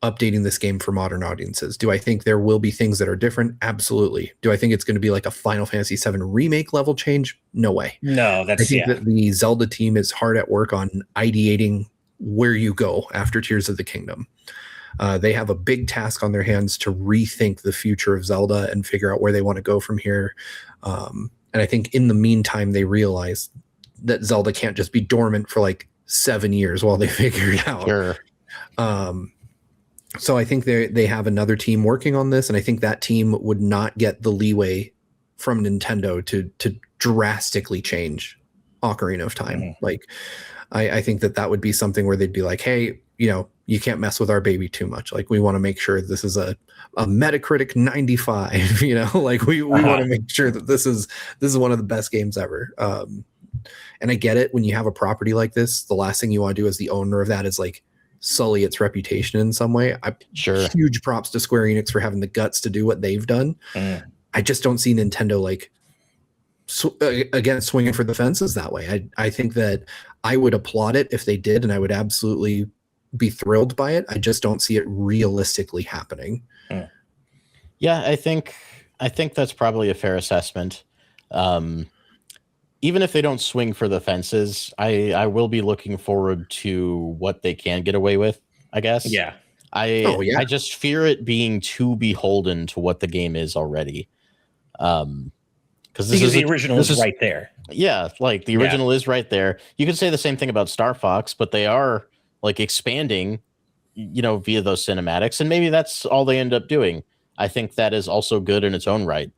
Speaker 2: updating this game for modern audiences. Do I think there will be things that are different? Absolutely. Do I think it's going to be like a Final Fantasy VII Remake level change? No way.
Speaker 3: No,
Speaker 2: I think that the Zelda team is hard at work on ideating where you go after Tears of the Kingdom. They have a big task on their hands to rethink the future of Zelda and figure out where they want to go from here. And I think in the meantime, they realize that Zelda can't just be dormant for like 7 years while they figure it out.
Speaker 1: Sure.
Speaker 2: So I think they have another team working on this, and I think that team would not get the leeway from Nintendo to drastically change Ocarina of Time. Like, I think that would be something where they'd be like, hey, you can't mess with our baby too much. Like, we want to make sure this is a Metacritic 95, like we want to make sure that this is one of the best games ever. And I get it. When you have a property like this, the last thing you want to do as the owner of that is like sully its reputation in some way. Huge props to Square Enix for having the guts to do what they've done. I just don't see Nintendo again swinging for the fences that way. I think that I would applaud it if they did, and I would absolutely be thrilled by it. I just don't see it realistically happening.
Speaker 1: Yeah, I think that's probably a fair assessment. Even if they don't swing for the fences, I will be looking forward to what they can get away with, I guess.
Speaker 3: Yeah.
Speaker 1: I just fear it being too beholden to what the game is already. Because
Speaker 3: the original is right there.
Speaker 1: Yeah, like the original is right there. You could say the same thing about Star Fox, but they are like expanding, via those cinematics, and maybe that's all they end up doing. I think that is also good in its own right.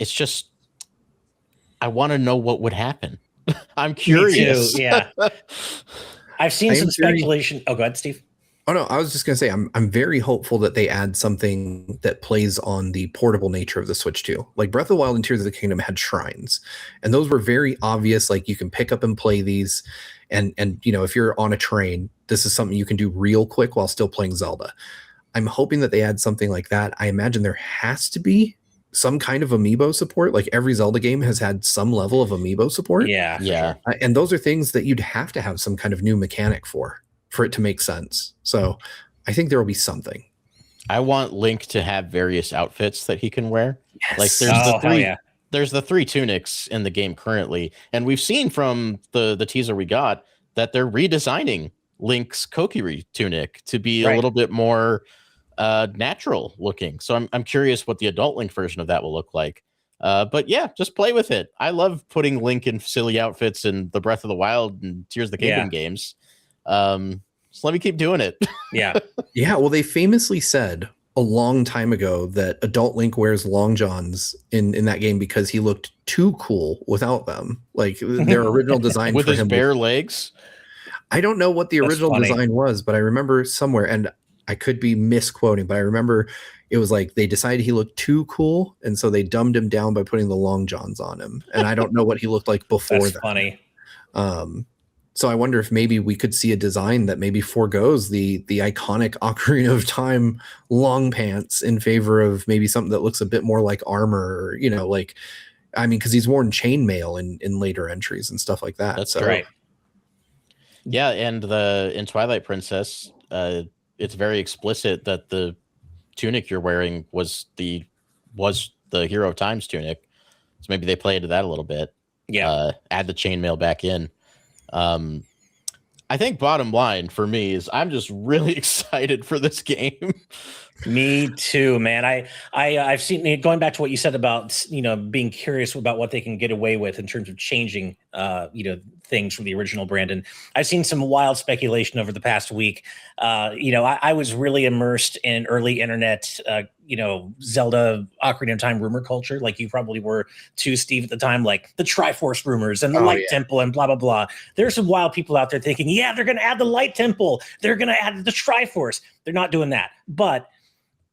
Speaker 1: It's just, I want to know what would happen. I'm curious.
Speaker 3: Me too, yeah. I've seen some speculation. Oh, go ahead, Steve.
Speaker 2: Oh no, I was just gonna say I'm very hopeful that they add something that plays on the portable nature of the Switch too. Like Breath of the Wild and Tears of the Kingdom had shrines, and those were very obvious. Like you can pick up and play these, and if you're on a train, this is something you can do real quick while still playing Zelda. I'm hoping that they add something like that. I imagine there has to be some kind of amiibo support. Like every Zelda game has had some level of amiibo support.
Speaker 3: Yeah.
Speaker 1: Sure.
Speaker 2: And those are things that you'd have to have some kind of new mechanic for it to make sense. So I think there will be something.
Speaker 1: I want Link to have various outfits that he can wear.
Speaker 2: Yes.
Speaker 1: Like there's the 3 tunics in the game currently, and we've seen from the teaser we got that they're redesigning Link's Kokiri tunic to be a little bit more natural looking. So I'm curious what the adult Link version of that will look like. But yeah, just play with it. I love putting Link in silly outfits in the Breath of the Wild and Tears of the Kingdom games. So let me keep doing it.
Speaker 3: Yeah.
Speaker 2: Yeah. Well, they famously said a long time ago that adult Link wears long johns in that game because he looked too cool without them. Like their original design
Speaker 1: with
Speaker 2: for
Speaker 1: his
Speaker 2: him
Speaker 1: bare legs.
Speaker 2: I don't know what the
Speaker 3: That's
Speaker 2: original
Speaker 3: funny.
Speaker 2: design was, but I remember somewhere, and I could be misquoting, but I remember it was like they decided he looked too cool, and so they dumbed him down by putting the long johns on him. And I don't know what he looked like before
Speaker 3: That's
Speaker 2: that.
Speaker 3: funny.
Speaker 2: So I wonder if maybe we could see a design that maybe forgoes the iconic Ocarina of Time long pants in favor of maybe something that looks a bit more like armor, or, you know, like, I mean, because he's worn chainmail in later entries and stuff like that.
Speaker 1: That's
Speaker 2: so
Speaker 3: Right.
Speaker 1: Yeah, and in Twilight Princess, it's very explicit that the tunic you're wearing was the Hero of Time's tunic. So maybe they play into that a little bit.
Speaker 3: Yeah.
Speaker 1: Add the chainmail back in. I think bottom line for me is I'm just really excited for this game.
Speaker 3: Me too, man. I've seen, going back to what you said about, you know, being curious about what they can get away with in terms of changing, you know, things from the original Brandon. I've seen some wild speculation over the past week. You know, I was really immersed in early internet, you know, Zelda Ocarina of Time rumor culture, like you probably were too, Steve, at the time, like the Triforce rumors and the Light Temple and blah, blah, blah. There's some wild people out there thinking, yeah, they're going to add the Light Temple. They're going to add the Triforce. They're not doing that. But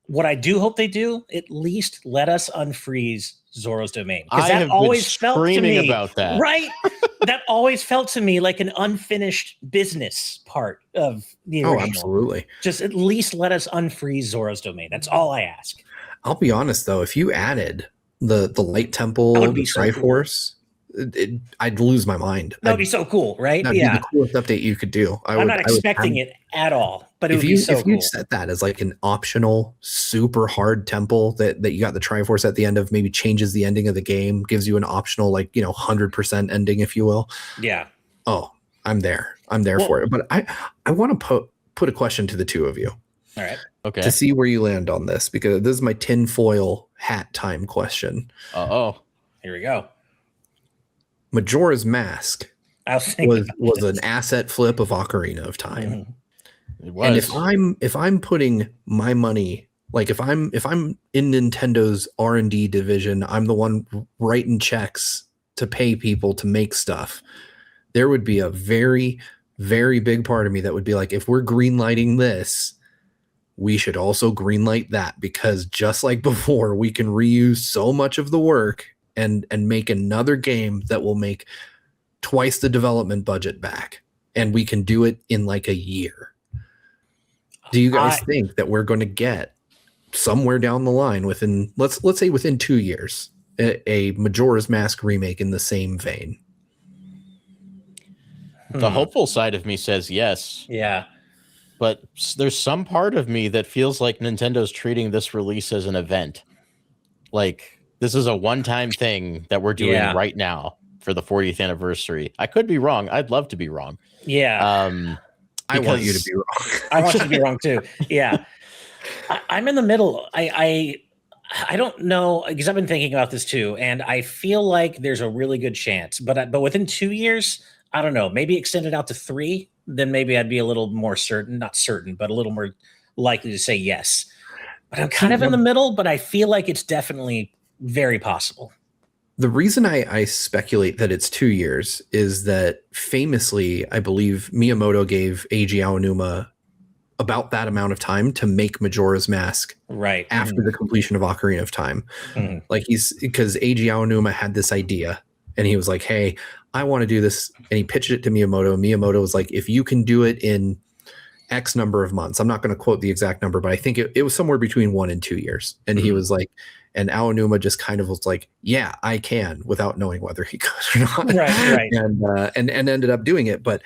Speaker 3: what I do hope they do, at least let us unfreeze Zoro's domain.
Speaker 1: I
Speaker 3: that
Speaker 1: have
Speaker 3: always
Speaker 1: been
Speaker 3: felt to
Speaker 1: screaming
Speaker 3: me,
Speaker 1: about that.
Speaker 3: right? That always felt to me like an unfinished business part of the original.
Speaker 2: Oh, absolutely.
Speaker 3: Just at least let us unfreeze Zoro's domain. That's all I ask.
Speaker 2: I'll be honest though, if you added the Light Temple,
Speaker 3: That would be
Speaker 2: the
Speaker 3: so
Speaker 2: Triforce, I'd lose my mind.
Speaker 3: That would be so cool, right?
Speaker 2: That'd be the coolest update you could do.
Speaker 3: I'm not expecting it at all, but it would be so cool.
Speaker 2: If you set that as like an optional, super hard temple that you got the Triforce at the end of, maybe changes the ending of the game, gives you an optional, like, you know, 100% ending, if you will.
Speaker 3: Yeah.
Speaker 2: Oh, I'm there. I'm there for it. But I want to put a question to the two of you.
Speaker 3: All right.
Speaker 1: Okay.
Speaker 2: To see where you land on this, because this is my tinfoil hat time question.
Speaker 1: Oh,
Speaker 3: here we go.
Speaker 2: Majora's Mask was an asset flip of Ocarina of Time.
Speaker 3: Mm-hmm.
Speaker 1: It was.
Speaker 2: And if I'm putting my money, like if I'm in Nintendo's R&D division, I'm the one writing checks to pay people to make stuff. There would be a very, very big part of me that would be like, if we're greenlighting this, we should also greenlight that, because just like before, we can reuse so much of the work and make another game that will make twice the development budget back, and we can do it in like a year. Do you guys think that we're going to get somewhere down the line within, let's say within 2 years, a Majora's Mask remake in the same vein?
Speaker 1: The hopeful side of me says yes.
Speaker 3: Yeah.
Speaker 1: But there's some part of me that feels like Nintendo's treating this release as an event. Like, this is a one-time thing that we're doing right now for the 40th anniversary. I could be wrong. I'd love to be wrong.
Speaker 3: Yeah.
Speaker 2: I want you to be wrong.
Speaker 3: I want you to be wrong too. Yeah. I'm in the middle. I don't know, because I've been thinking about this too, and I feel like there's a really good chance. But within 2 years, I don't know, maybe extend it out to 3, then maybe I'd be a little more certain, not certain, but a little more likely to say yes. But I'm kind of in the middle, but I feel like it's definitely very possible.
Speaker 2: The reason I speculate that it's 2 years is that famously, I believe Miyamoto gave Eiji Aonuma about that amount of time to make Majora's Mask
Speaker 3: right
Speaker 2: after the completion of Ocarina of Time. Like, because Eiji Aonuma had this idea and he was like, hey, I want to do this. And he pitched it to Miyamoto. Miyamoto was like, if you can do it in X number of months, I'm not going to quote the exact number, but I think it was somewhere between 1 and 2 years. And he was like, and Aonuma just kind of was like, yeah, I can, without knowing whether he could or not.
Speaker 3: Right.
Speaker 2: And ended up doing it. But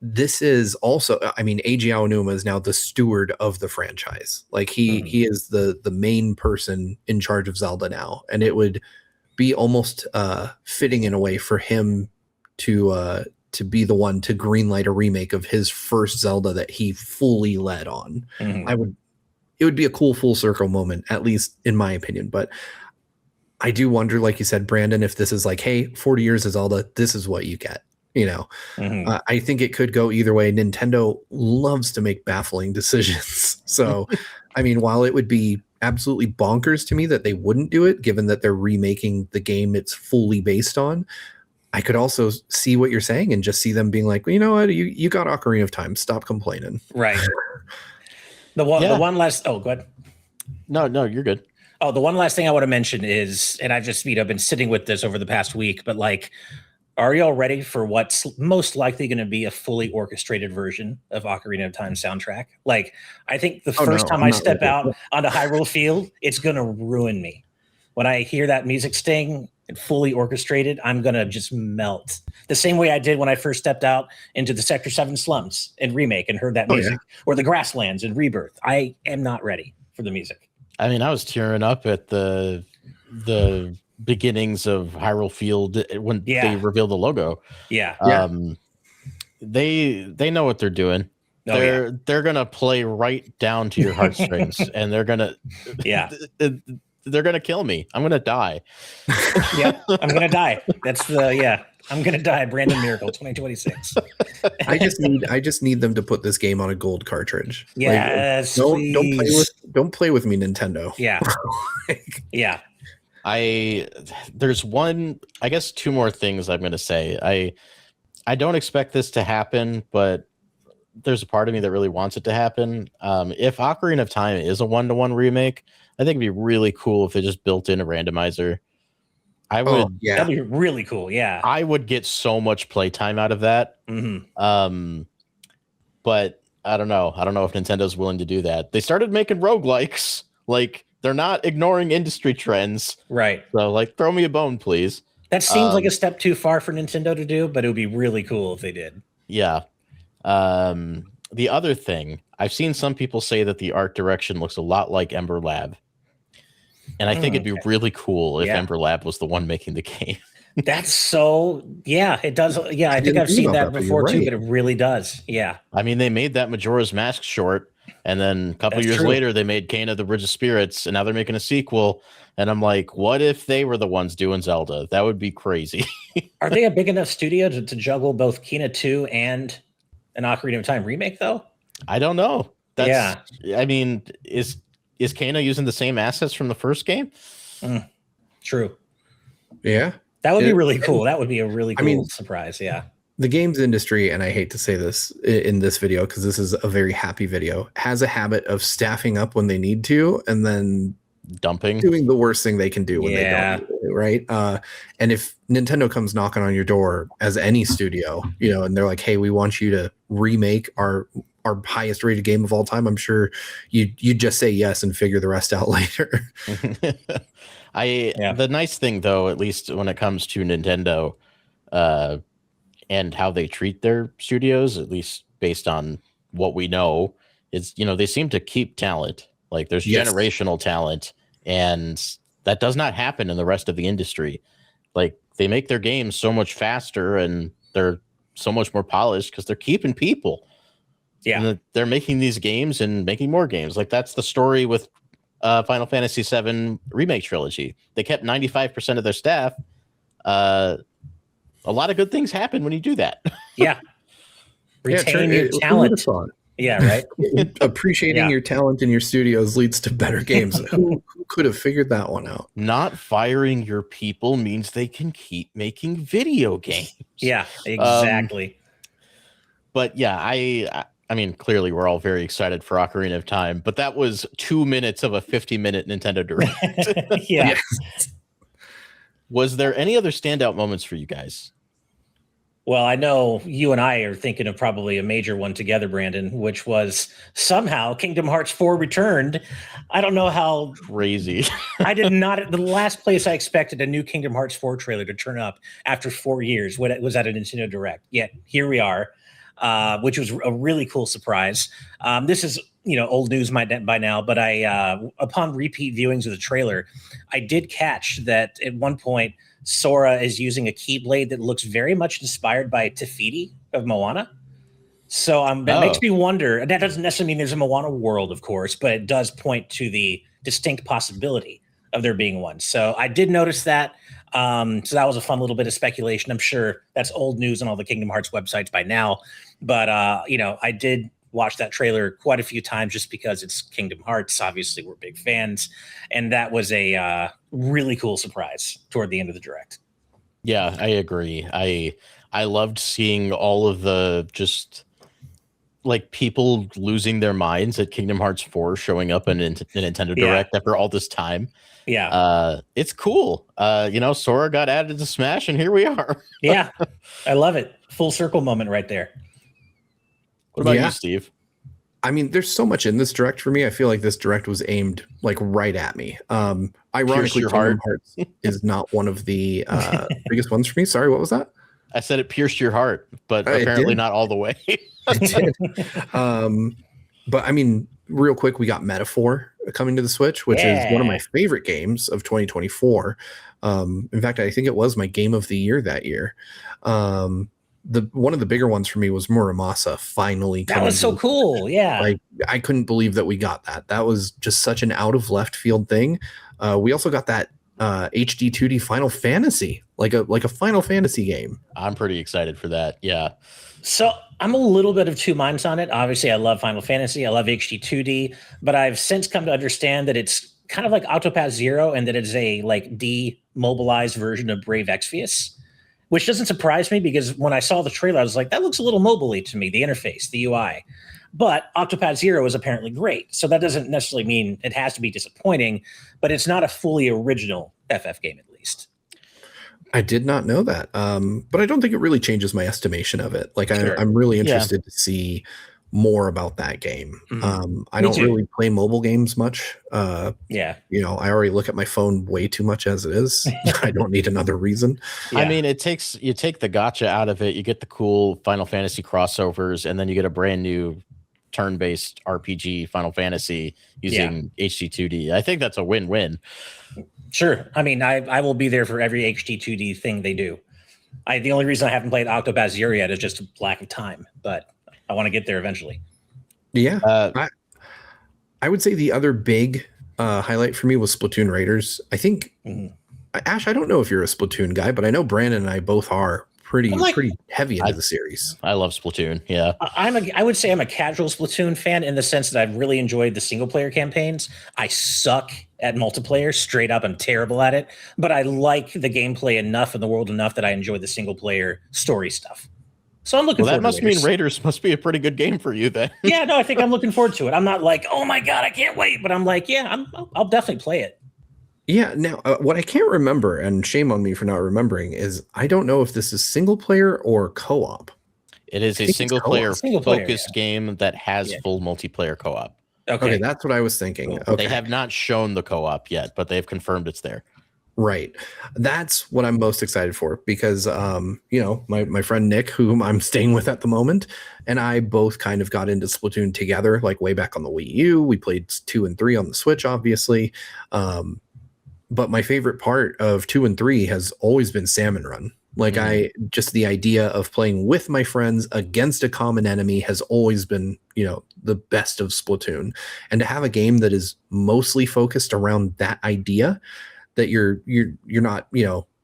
Speaker 2: this is also, I mean, Eiji Aonuma is now the steward of the franchise. Like he is the main person in charge of Zelda now. And it would be almost fitting in a way for him to be the one to greenlight a remake of his first Zelda that he fully led on. It would be a cool full circle moment, at least in my opinion. But I do wonder, like you said, Brandon, if this is like, hey, 40 years of Zelda, this is what you get. You know, I think it could go either way. Nintendo loves to make baffling decisions. So I mean, while it would be absolutely bonkers to me that they wouldn't do it, given that they're remaking the game it's fully based on, I could also see what you're saying and just see them being like, well, you know what, you got Ocarina of Time, stop complaining.
Speaker 3: Right. The one last. Oh, go ahead.
Speaker 1: No, you're good.
Speaker 3: Oh, the one last thing I want to mention is, and I've just been sitting with this over the past week, but like, are y'all ready for what's most likely going to be a fully orchestrated version of Ocarina of Time soundtrack? Like, I think the first time I step out onto Hyrule Field, it's going to ruin me. When I hear that music sting and fully orchestrated, I'm going to just melt. The same way I did when I first stepped out into the Sector 7 slums in Remake and heard that music, or the Grasslands in Rebirth. I am not ready for the music.
Speaker 1: I mean, I was tearing up at the beginnings of Hyrule Field when they revealed the logo.
Speaker 3: Yeah.
Speaker 1: They know what they're doing. They're gonna play right down to your heartstrings, and they're gonna kill me. I'm gonna die.
Speaker 3: I'm gonna die. That's I'm gonna die. Brandon Miracle 2026.
Speaker 2: I just need them to put this game on a gold cartridge.
Speaker 3: Yes,
Speaker 2: don't play with me, Nintendo.
Speaker 1: There's one, I guess, two more things I'm gonna say. I don't expect this to happen, but there's a part of me that really wants it to happen. If Ocarina of Time is a 1-to-1 remake, I think it'd be really cool if they just built in a randomizer. That'd
Speaker 3: be really cool. Yeah,
Speaker 1: I would get so much playtime out of that.
Speaker 3: Mm-hmm.
Speaker 1: But I don't know. I don't know if Nintendo's willing to do that. They started making roguelikes. Like, they're not ignoring industry trends.
Speaker 3: Right.
Speaker 1: So, like, throw me a bone, please.
Speaker 3: That seems like a step too far for Nintendo to do, but it would be really cool if they did.
Speaker 1: Yeah. The other thing, I've seen some people say that the art direction looks a lot like Ember Lab. And I think it'd be really cool if Ember Lab was the one making the game.
Speaker 3: That's so, it does. Yeah, I think I've seen that before too, but it really does. Yeah.
Speaker 1: I mean, they made that Majora's Mask short, and then a couple years later, they made Kena the Bridge of Spirits, and now they're making a sequel. And I'm like, what if they were the ones doing Zelda? That would be crazy.
Speaker 3: Are they a big enough studio to juggle both Kena 2 and an Ocarina of Time remake, though?
Speaker 1: I don't know. I mean, is Kena using the same assets from the first game?
Speaker 3: True.
Speaker 2: Yeah.
Speaker 3: That would be really cool. That would be a really cool surprise. Yeah.
Speaker 2: The games industry, and I hate to say this in this video because this is a very happy video, has a habit of staffing up when they need to and then doing the worst thing they can do when they don't need it, right? And if Nintendo comes knocking on your door as any studio, and they're like, hey, we want you to remake our highest rated game of all time, I'm sure you'd just say yes and figure the rest out later.
Speaker 1: The nice thing, though, at least when it comes to Nintendo and how they treat their studios, at least based on what we know, is, they seem to keep talent. Like, there's generational talent, and that does not happen in the rest of the industry. Like, they make their games so much faster and they're so much more polished because they're keeping people. Yeah. And they're making these games and making more games. Like, that's the story with Final Fantasy VII Remake Trilogy. They kept 95% of their staff. A lot of good things happen when you do that.
Speaker 3: Yeah. Retain your talent. Yeah, right.
Speaker 2: Appreciating your talent in your studios leads to better games. Who could have figured that one out?
Speaker 1: Not firing your people means they can keep making video games.
Speaker 3: Yeah, exactly.
Speaker 1: But yeah, I mean, clearly we're all very excited for Ocarina of Time, but that was 2 minutes of a 50-minute Nintendo Direct.
Speaker 3: Yeah.
Speaker 1: Was there any other standout moments for you guys?
Speaker 3: Well, I know you and I are thinking of probably a major one together, Brandon, which was somehow Kingdom Hearts 4 returned. I don't know how crazy. I did not. The last place I expected a new Kingdom Hearts 4 trailer to turn up after 4 years when it was at a Nintendo Direct. Yet here we are, which was a really cool surprise. This is old news by now, but I upon repeat viewings of the trailer, I did catch that at one point Sora is using a keyblade that looks very much inspired by Te-Fiti of Moana. So that makes me wonder, and that doesn't necessarily mean there's a Moana world, of course, but it does point to the distinct possibility of there being one. So I did notice that. So that was a fun little bit of speculation. I'm sure that's old news on all the Kingdom Hearts websites by now. But, I did watched that trailer quite a few times just because it's Kingdom Hearts. Obviously, we're big fans, and that was a really cool surprise toward the end of the direct.
Speaker 1: Yeah, I agree. I loved seeing all of the just like people losing their minds at Kingdom Hearts 4 showing up in Nintendo Direct after all this time.
Speaker 3: Yeah.
Speaker 1: It's cool. Sora got added to Smash and here we are.
Speaker 3: Yeah. I love it. Full circle moment right there.
Speaker 1: What about you, Steve?
Speaker 2: I mean, there's so much in this direct for me. I feel like this direct was aimed like right at me. Ironically, Kingdom Hearts is not one of the biggest ones for me. Sorry, what was that?
Speaker 1: I said it pierced your heart, but apparently not all the way.
Speaker 2: It did. But I mean, real quick, we got Metaphor coming to the Switch, which is one of my favorite games of 2024. In fact, I think it was my game of the year that year. One of the bigger ones for me was Muramasa finally coming.
Speaker 3: That was so cool. Yeah.
Speaker 2: Like, I couldn't believe that we got that. That was just such an out of left field thing. We also got that HD 2D Final Fantasy, like a Final Fantasy game.
Speaker 1: I'm pretty excited for that. Yeah.
Speaker 3: So I'm a little bit of two minds on it. Obviously, I love Final Fantasy. I love HD 2D, but I've since come to understand that it's kind of like Octopath Zero and that it's a like demobilized version of Brave Exvius, which doesn't surprise me because when I saw the trailer, I was like, that looks a little mobile-y to me, the interface, the UI. But Octopath Zero is apparently great. So that doesn't necessarily mean it has to be disappointing, but it's not a fully original FF game, at least.
Speaker 2: I did not know that. But I don't think it really changes my estimation of it. Like, sure. I'm really interested to see more about that game. I don't really play mobile games much. I already look at my phone way too much as it is. I don't need another reason.
Speaker 1: I mean, you take the gotcha out of it, you get the cool Final Fantasy crossovers, and then you get a brand new turn-based RPG Final Fantasy using HD 2D. I think that's a win-win.
Speaker 3: Sure. I mean, I will be there for every HD 2D thing they do. The only reason I haven't played Octopath Zero yet is just lack of time, but I want to get there eventually.
Speaker 2: Yeah. I would say the other big highlight for me was Splatoon Raiders. I think, Ash, I don't know if you're a Splatoon guy, but I know Brandon and I both are pretty heavy into the series.
Speaker 1: I love Splatoon. Yeah.
Speaker 3: I would say I'm a casual Splatoon fan in the sense that I've really enjoyed the single player campaigns. I suck at multiplayer, straight up. I'm terrible at it, but I like the gameplay enough and the world enough that I enjoy the single player story stuff. So I'm looking forward to it. That must
Speaker 1: mean Raiders must be a pretty good game for you then.
Speaker 3: Yeah, no, I think I'm looking forward to it. I'm not like, oh my God, I can't wait. But I'm like, yeah, I'll definitely play it.
Speaker 2: Yeah. Now, what I can't remember, and shame on me for not remembering, is I don't know if this is single player or co-op.
Speaker 1: It is a single player focused game that has full multiplayer co-op.
Speaker 2: Okay, that's what I was thinking.
Speaker 1: Cool. Okay. They have not shown the co-op yet, but they've confirmed it's there.
Speaker 2: Right. That's what I'm most excited for because, my friend Nick, whom I'm staying with at the moment, and I both kind of got into Splatoon together, like way back on the Wii U. We played 2 and 3 on the Switch, obviously. But my favorite part of 2 and 3 has always been Salmon Run. Like just the idea of playing with my friends against a common enemy has always been, the best of Splatoon. And to have a game that is mostly focused around that idea, that you're not,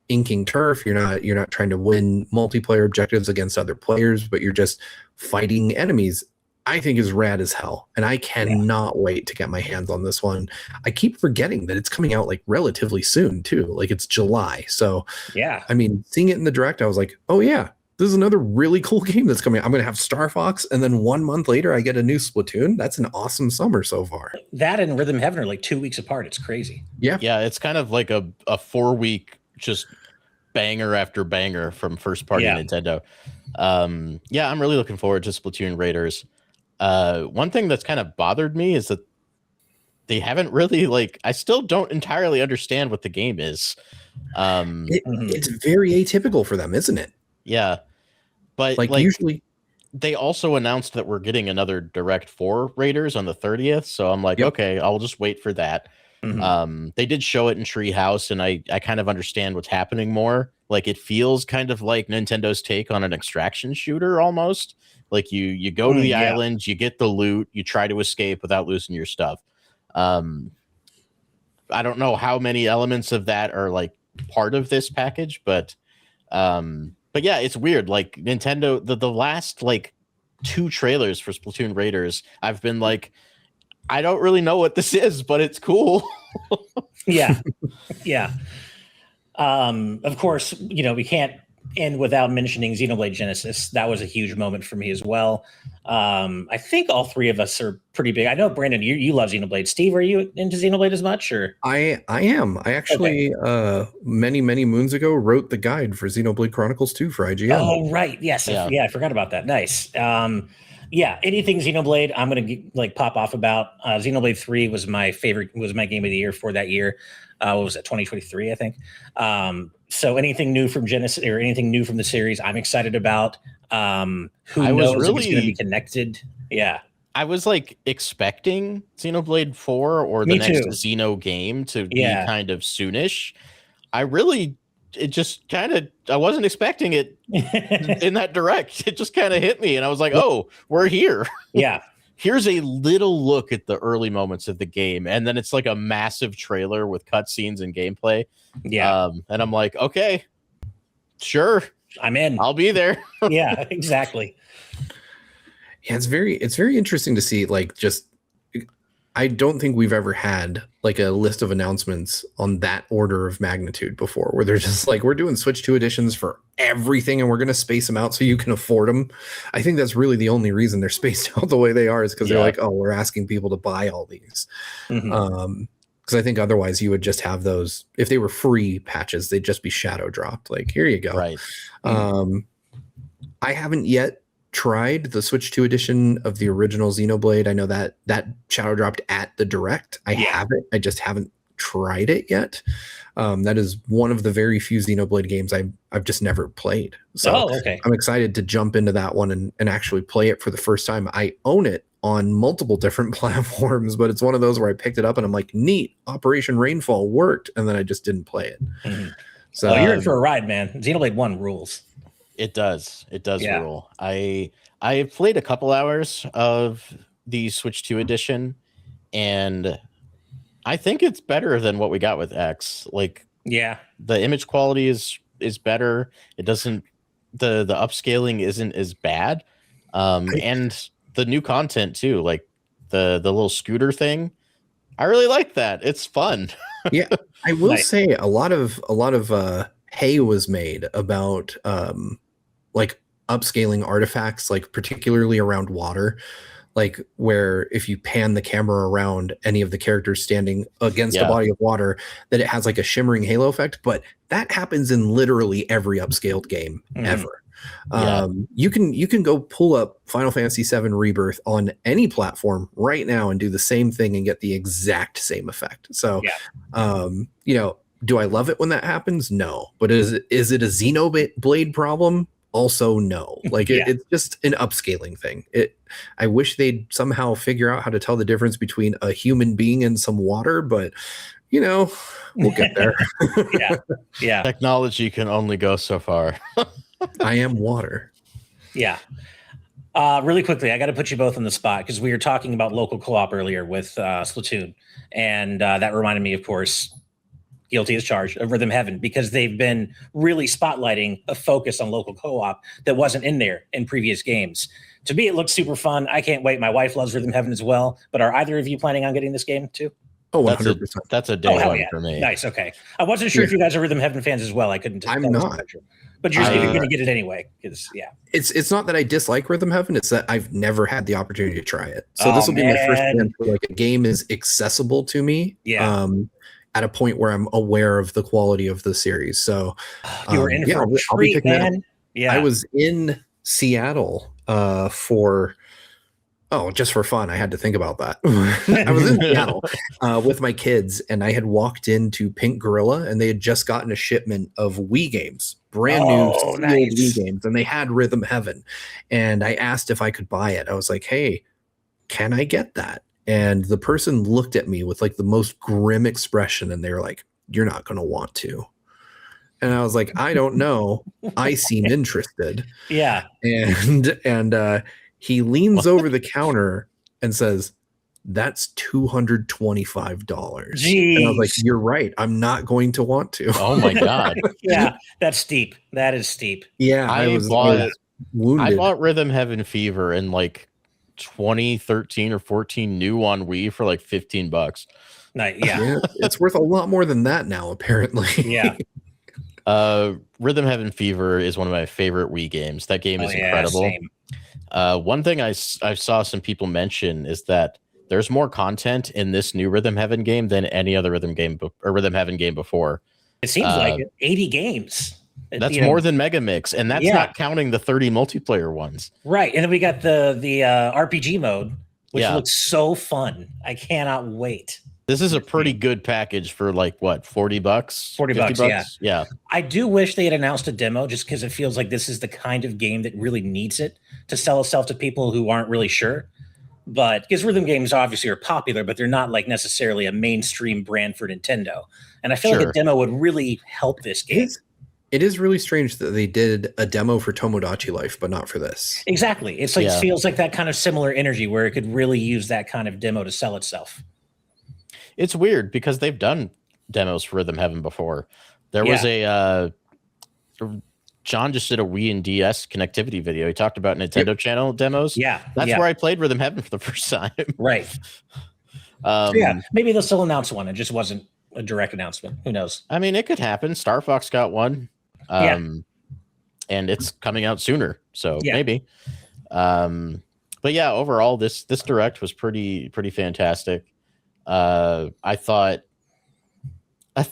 Speaker 2: inking turf, you're not trying to win multiplayer objectives against other players, but you're just fighting enemies, I think is rad as hell. And I cannot wait to get my hands on this one. I keep forgetting that it's coming out like relatively soon too. Like it's July. So I mean, seeing it in the direct, I was like, oh yeah, this is another really cool game that's coming out. I'm going to have Star Fox. And then 1 month later, I get a new Splatoon. That's an awesome summer so far.
Speaker 3: That and Rhythm Heaven are like 2 weeks apart. It's crazy.
Speaker 1: Yeah. Yeah. It's kind of like a 4-week just banger after banger from first party Nintendo. I'm really looking forward to Splatoon Raiders. One thing that's kind of bothered me is that they haven't really I still don't entirely understand what the game is.
Speaker 2: It's very atypical for them, isn't it?
Speaker 1: Yeah. But
Speaker 2: usually
Speaker 1: they also announced that we're getting another Direct 4 Raiders on the 30th. So I'm like, okay, I'll just wait for that. They did show it in Treehouse and I kind of understand what's happening more. Like it feels kind of like Nintendo's take on an extraction shooter almost. Like you go to the island, you get the loot, you try to escape without losing your stuff. I don't know how many elements of that are like part of this package, but yeah, it's weird. Like Nintendo, the last like 2 trailers for Splatoon Raiders, I've been like, I don't really know what this is, but it's cool.
Speaker 3: Yeah. Yeah. Of course, we can't end without mentioning Xenoblade Genesis. That was a huge moment for me as well. I think all 3 of us are pretty big. I know, Brandon, you love Xenoblade. Steve, are you into Xenoblade as much? Or
Speaker 2: I am. I actually many moons ago wrote the guide for Xenoblade Chronicles 2 for IGN.
Speaker 3: Oh, right. Yes. Yeah. I forgot about that. Nice. Yeah, anything Xenoblade, I'm gonna pop off about. Xenoblade 3 was my favorite, was my game of the year for that year. What was it, 2023, I think. So anything new from Genesis or anything new from the series, I'm excited about. Who knows if it's gonna be connected? Yeah.
Speaker 1: I was like expecting Xenoblade 4 or the next Xeno game to be kind of soonish. I wasn't expecting it in that direct. It just kind of hit me and I was like, oh, we're here.
Speaker 3: Yeah.
Speaker 1: Here's a little look at the early moments of the game. And then it's like a massive trailer with cutscenes and gameplay.
Speaker 3: Yeah.
Speaker 1: And I'm like, okay, sure.
Speaker 3: I'm in.
Speaker 1: I'll be there.
Speaker 3: Yeah, exactly.
Speaker 2: Yeah, it's very interesting to see, I don't think we've ever had like a list of announcements on that order of magnitude before, where they're just like, we're doing Switch 2 editions for everything and we're going to space them out so you can afford them. I think that's really the only reason they're spaced out the way they are, is because they're like, oh, we're asking people to buy all these. Because I think otherwise you would just have those, if they were free patches, they'd just be shadow dropped. Like, here you go.
Speaker 1: Right.
Speaker 2: I haven't yet tried the Switch 2 edition of the original Xenoblade. I know that shadow dropped at the direct. I have it. I just haven't tried it yet. That is one of the very few Xenoblade games I've just never played. So I'm excited to jump into that one and actually play it for the first time. I own it on multiple different platforms, but it's one of those where I picked it up and I'm like, neat, Operation Rainfall worked, and then I just didn't play it. So
Speaker 3: you're in for a ride, man. Xenoblade 1 rules.
Speaker 1: It does rule. I played a couple hours of the Switch 2 edition, and I think it's better than what we got with X. Like, the image quality is better. It doesn't, the upscaling isn't as bad, and the new content too, like the little scooter thing. I really like that. It's fun.
Speaker 2: Yeah, I will say a lot of hay was made about like upscaling artifacts, like particularly around water, like where if you pan the camera around any of the characters standing against a body of water, that it has like a shimmering halo effect. But that happens in literally every upscaled game ever. You can go pull up Final Fantasy VII Rebirth on any platform right now and do the same thing and get the exact same effect. So do I love it when that happens? No. But is it a Xenoblade problem? Also no. Like it's just an upscaling thing. I wish they'd somehow figure out how to tell the difference between a human being and some water, but we'll get there.
Speaker 3: Yeah.
Speaker 1: Technology can only go so far.
Speaker 2: I am water.
Speaker 3: Yeah. Really quickly, I got to put you both on the spot because we were talking about local co-op earlier with Splatoon, and that reminded me, of course, guilty as charged of Rhythm Heaven, because they've been really spotlighting a focus on local co-op that wasn't in there in previous games. To me, it looks super fun. I can't wait. My wife loves Rhythm Heaven as well. But are either of you planning on getting this game too?
Speaker 2: Oh, 100%.
Speaker 1: That's a day one for me.
Speaker 3: Nice. Okay. I wasn't sure if you guys are Rhythm Heaven fans as well. I couldn't.
Speaker 2: I'm not.
Speaker 3: But you're going to get it anyway. Because
Speaker 2: it's not that I dislike Rhythm Heaven. It's that I've never had the opportunity to try it. So this will be my first chance where like a game is accessible to me.
Speaker 3: Yeah.
Speaker 2: At a point where I'm aware of the quality of the series. So
Speaker 3: you were in for a treat, man. Yeah.
Speaker 2: I was in Seattle just for fun. I had to think about that. I was in Seattle with my kids, and I had walked into Pink Gorilla, and they had just gotten a shipment of Wii games, brand new Wii games, and they had Rhythm Heaven. And I asked if I could buy it. I was like, hey, can I get that? And the person looked at me with like the most grim expression, and they were like, you're not going to want to. And I was like, I don't know. I seem interested.
Speaker 3: Yeah.
Speaker 2: And he leans over the counter and says, that's $225.
Speaker 3: Jeez.
Speaker 2: And I was like, you're right. I'm not going to want to.
Speaker 1: Oh my God.
Speaker 3: Yeah, that's steep. That is steep.
Speaker 2: Yeah. wounded.
Speaker 1: I bought Rhythm Heaven Fever in like 2013 or 14 new on Wii for like $15.
Speaker 3: Yeah.
Speaker 2: It's worth a lot more than that now, apparently.
Speaker 3: Yeah.
Speaker 1: Rhythm Heaven Fever is one of my favorite Wii games. That game is incredible.
Speaker 3: Same.
Speaker 1: One thing I saw some people mention is that there's more content in this new Rhythm Heaven game than any other Rhythm Heaven game before.
Speaker 3: It seems like it. 80 games.
Speaker 1: That's more than Mega Mix, and that's not counting the 30 multiplayer ones.
Speaker 3: Right, and then we got the RPG mode, which looks so fun. I cannot wait.
Speaker 1: This is a pretty good package for like what, $40?
Speaker 3: $40,
Speaker 1: yeah.
Speaker 3: I do wish they had announced a demo, just because it feels like this is the kind of game that really needs it to sell itself to people who aren't really sure. But because rhythm games obviously are popular, but they're not like necessarily a mainstream brand for Nintendo. And I feel like a demo would really help this game.
Speaker 2: It is really strange that they did a demo for Tomodachi Life, but not for this.
Speaker 3: Exactly. It's like it feels like that kind of similar energy where it could really use that kind of demo to sell itself.
Speaker 1: It's weird because they've done demos for Rhythm Heaven before. There was a John just did a Wii and DS connectivity video. He talked about Nintendo Channel demos.
Speaker 3: Yeah.
Speaker 1: That's where I played Rhythm Heaven for the first time.
Speaker 3: Right. Maybe they'll still announce one. It just wasn't a direct announcement. Who knows?
Speaker 1: I mean, it could happen. Star Fox got one. And it's coming out sooner. So maybe. But yeah, overall, this Direct was pretty fantastic. I thought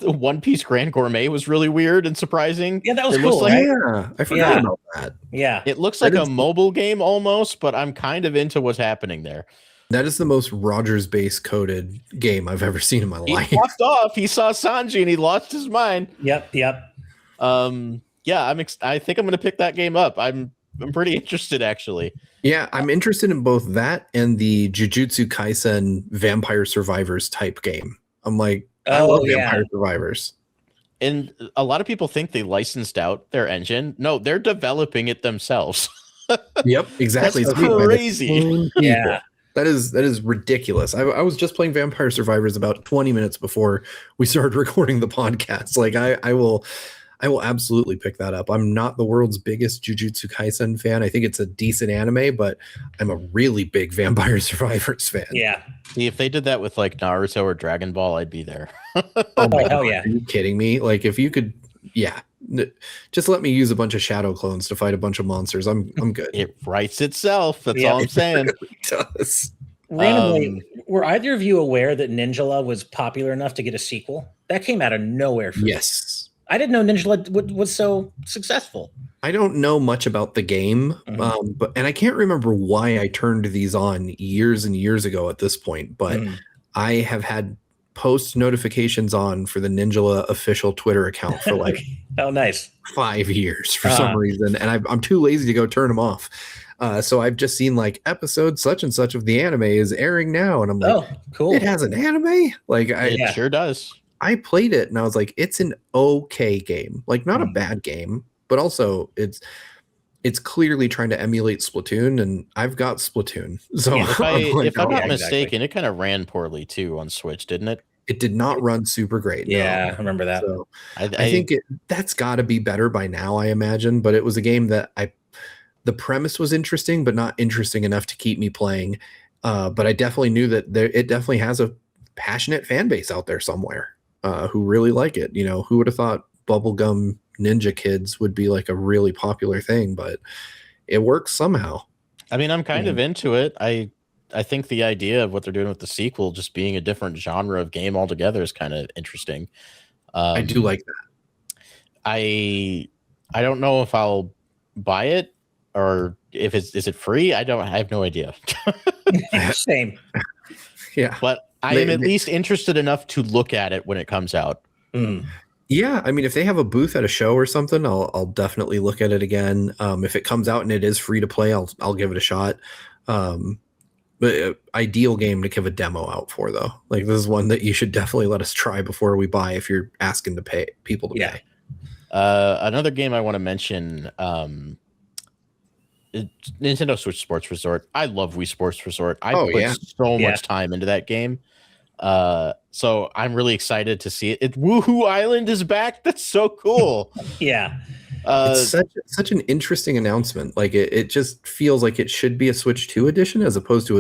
Speaker 1: One Piece Grand Gourmet was really weird and surprising.
Speaker 3: Yeah, that was cool.
Speaker 2: I forgot about that.
Speaker 3: Yeah.
Speaker 1: It looks like a mobile game almost, but I'm kind of into what's happening there.
Speaker 2: That is the most Rogers base coded game I've ever seen in my life.
Speaker 1: He walked off. He saw Sanji and he lost his mind.
Speaker 3: Yep.
Speaker 1: Yeah, I think I'm going to pick that game up. I'm pretty interested, actually.
Speaker 2: Yeah, I'm interested in both that and the Jujutsu Kaisen Vampire Survivors type game. I'm like, I love Vampire Survivors.
Speaker 1: And a lot of people think they licensed out their engine. No, they're developing it themselves.
Speaker 2: Yep, exactly.
Speaker 1: That's crazy.
Speaker 3: Yeah.
Speaker 2: That is ridiculous. I was just playing Vampire Survivors about 20 minutes before we started recording the podcast. Like I will absolutely pick that up. I'm not the world's biggest Jujutsu Kaisen fan. I think it's a decent anime, but I'm a really big Vampire Survivors fan.
Speaker 3: Yeah.
Speaker 1: See, if they did that with like Naruto or Dragon Ball, I'd be there.
Speaker 2: Oh my God, yeah. Are you kidding me? Like if you could, just let me use a bunch of shadow clones to fight a bunch of monsters. I'm good.
Speaker 1: It writes itself. That's all I'm saying.
Speaker 2: It really does.
Speaker 3: Randomly, were either of you aware that Ninjala was popular enough to get a sequel? That came out of nowhere for me. I didn't know Ninjala was so successful.
Speaker 2: I don't know much about the game, and I can't remember why I turned these on years and years ago at this point, but I have had post notifications on for the Ninjala official Twitter account for like
Speaker 3: nice
Speaker 2: 5 years for some reason, and I'm too lazy to go turn them off. So I've just seen like episode such and such of the anime is airing now, and I'm like, oh, cool! It has an anime. Like
Speaker 1: it sure does.
Speaker 2: I played it and I was like, it's an okay game, like not a bad game, but also it's clearly trying to emulate Splatoon, and I've got Splatoon. So
Speaker 1: if I'm not mistaken, it kind of ran poorly too on Switch, didn't it?
Speaker 2: It did not run super great.
Speaker 3: Yeah, I remember that.
Speaker 2: So I think that's got to be better by now, I imagine. But it was a game that the premise was interesting, but not interesting enough to keep me playing. But I definitely knew that it definitely has a passionate fan base out there somewhere who really like it. You know, who would have thought bubblegum ninja kids would be like a really popular thing, but it works somehow.
Speaker 1: I mean, I'm kind of into it. I think the idea of what they're doing with the sequel just being a different genre of game altogether is kind of interesting.
Speaker 2: I do like that.
Speaker 1: I don't know if I'll buy it or if is it free? I have no idea.
Speaker 3: Same.
Speaker 2: Yeah.
Speaker 1: But I am at least interested enough to look at it when it comes out.
Speaker 2: Yeah, I mean, if they have a booth at a show or something, I'll definitely look at it again. If it comes out and it is free to play, I'll give it a shot. But ideal game to give a demo out for, though. Like, this is one that you should definitely let us try before we buy if you're asking to pay people to pay.
Speaker 1: Another game I want to mention, Nintendo Switch Sports Resort. I love Wii Sports Resort. I put so much time into that game. So I'm really excited to see it. Woohoo Island is back. That's so cool.
Speaker 3: Yeah.
Speaker 2: It's such an interesting announcement. Like it just feels like it should be a Switch 2 edition as opposed to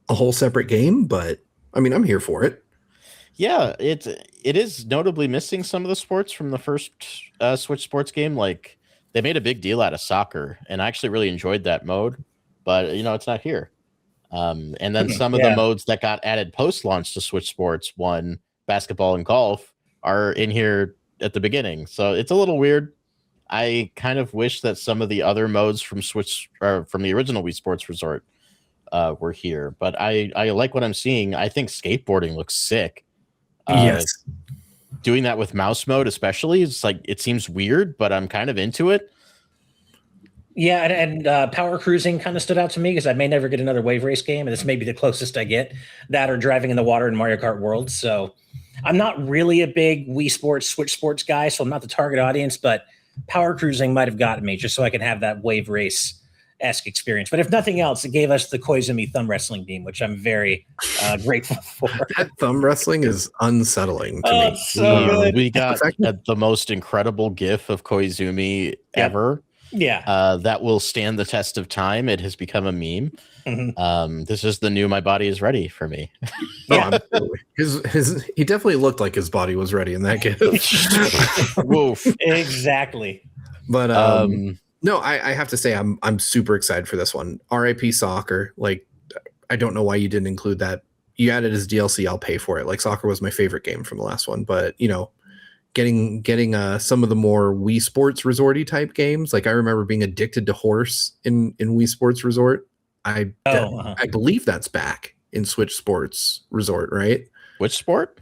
Speaker 2: a whole separate game. But I mean, I'm here for it.
Speaker 1: Yeah, it is notably missing some of the sports from the first Switch sports game. Like they made a big deal out of soccer, and I actually really enjoyed that mode. But it's not here. And then some of the modes that got added post launch to Switch Sports, one basketball and golf, are in here at the beginning. So it's a little weird. I kind of wish that some of the other modes from Switch or from the original Wii Sports Resort were here. But I like what I'm seeing. I think skateboarding looks sick.
Speaker 2: Yes.
Speaker 1: Doing that with mouse mode, especially, it's like it seems weird, but I'm kind of into it.
Speaker 3: Yeah, and power cruising kind of stood out to me because I may never get another wave race game, and this may be the closest I get. That or driving in the water in Mario Kart World. So I'm not really a big Wii Sports, Switch Sports guy, so I'm not the target audience, but power cruising might have gotten me just so I can have that wave race-esque experience. But if nothing else, it gave us the Koizumi thumb wrestling beam, which I'm very grateful for.
Speaker 2: That thumb wrestling is unsettling to me.
Speaker 3: It's so good.
Speaker 1: We got the most incredible GIF of Koizumi ever.
Speaker 3: Yeah.
Speaker 1: That will stand the test of time. It has become a meme.
Speaker 3: Mm-hmm.
Speaker 1: This is the new "My body is ready" for me.
Speaker 2: Yeah, he definitely looked like his body was ready in that GIF.
Speaker 1: Woof.
Speaker 3: Exactly.
Speaker 2: But no, I have to say I'm super excited for this one. RIP Soccer. Like, I don't know why you didn't include that. You added as DLC, I'll pay for it. Like, Soccer was my favorite game from the last one, but getting some of the more Wii Sports Resort-y type games. Like I remember being addicted to Horse in Wii Sports Resort. I believe that's back in Switch Sports Resort, right?
Speaker 1: Which sport?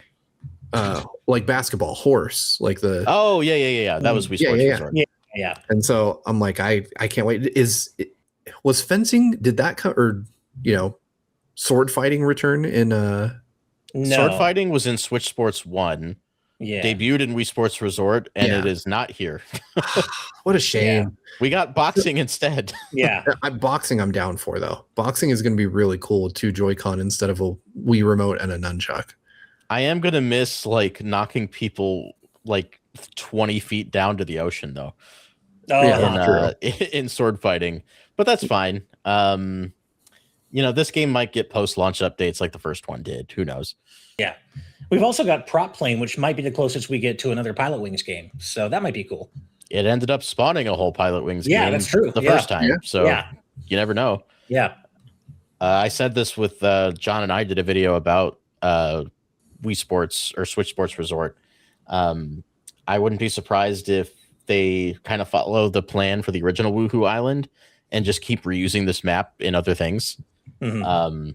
Speaker 2: Like basketball, Horse, like the.
Speaker 1: Oh yeah. That was Wii Sports Resort.
Speaker 3: Yeah.
Speaker 2: And so I'm like, I can't wait. Was fencing? Did that come or sword fighting return in?
Speaker 3: No.
Speaker 1: Sword fighting was in Switch Sports 1.
Speaker 3: Yeah.
Speaker 1: Debuted in Wii Sports Resort, and it is not here.
Speaker 2: What a shame.
Speaker 3: Yeah.
Speaker 1: We got boxing instead.
Speaker 3: Yeah.
Speaker 2: Boxing I'm down for, though. Boxing is going to be really cool with 2 Joy-Con instead of a Wii remote and a nunchuck.
Speaker 1: I am going to miss like knocking people like 20 feet down to the ocean, though.
Speaker 3: Oh,
Speaker 1: in sword fighting, but that's fine. This game might get post-launch updates like the first one did. Who knows?
Speaker 3: Yeah. We've also got Prop Plane, which might be the closest we get to another Pilot Wings game. So that might be cool.
Speaker 1: It ended up spawning a whole Pilot Wings game.
Speaker 3: Yeah, that's true.
Speaker 1: The first time.
Speaker 2: Yeah.
Speaker 1: So you never know.
Speaker 3: Yeah.
Speaker 1: I said this with John and I did a video about Wii Sports or Switch Sports Resort. I wouldn't be surprised if they kind of follow the plan for the original Woohoo Island and just keep reusing this map in other things. Mm-hmm.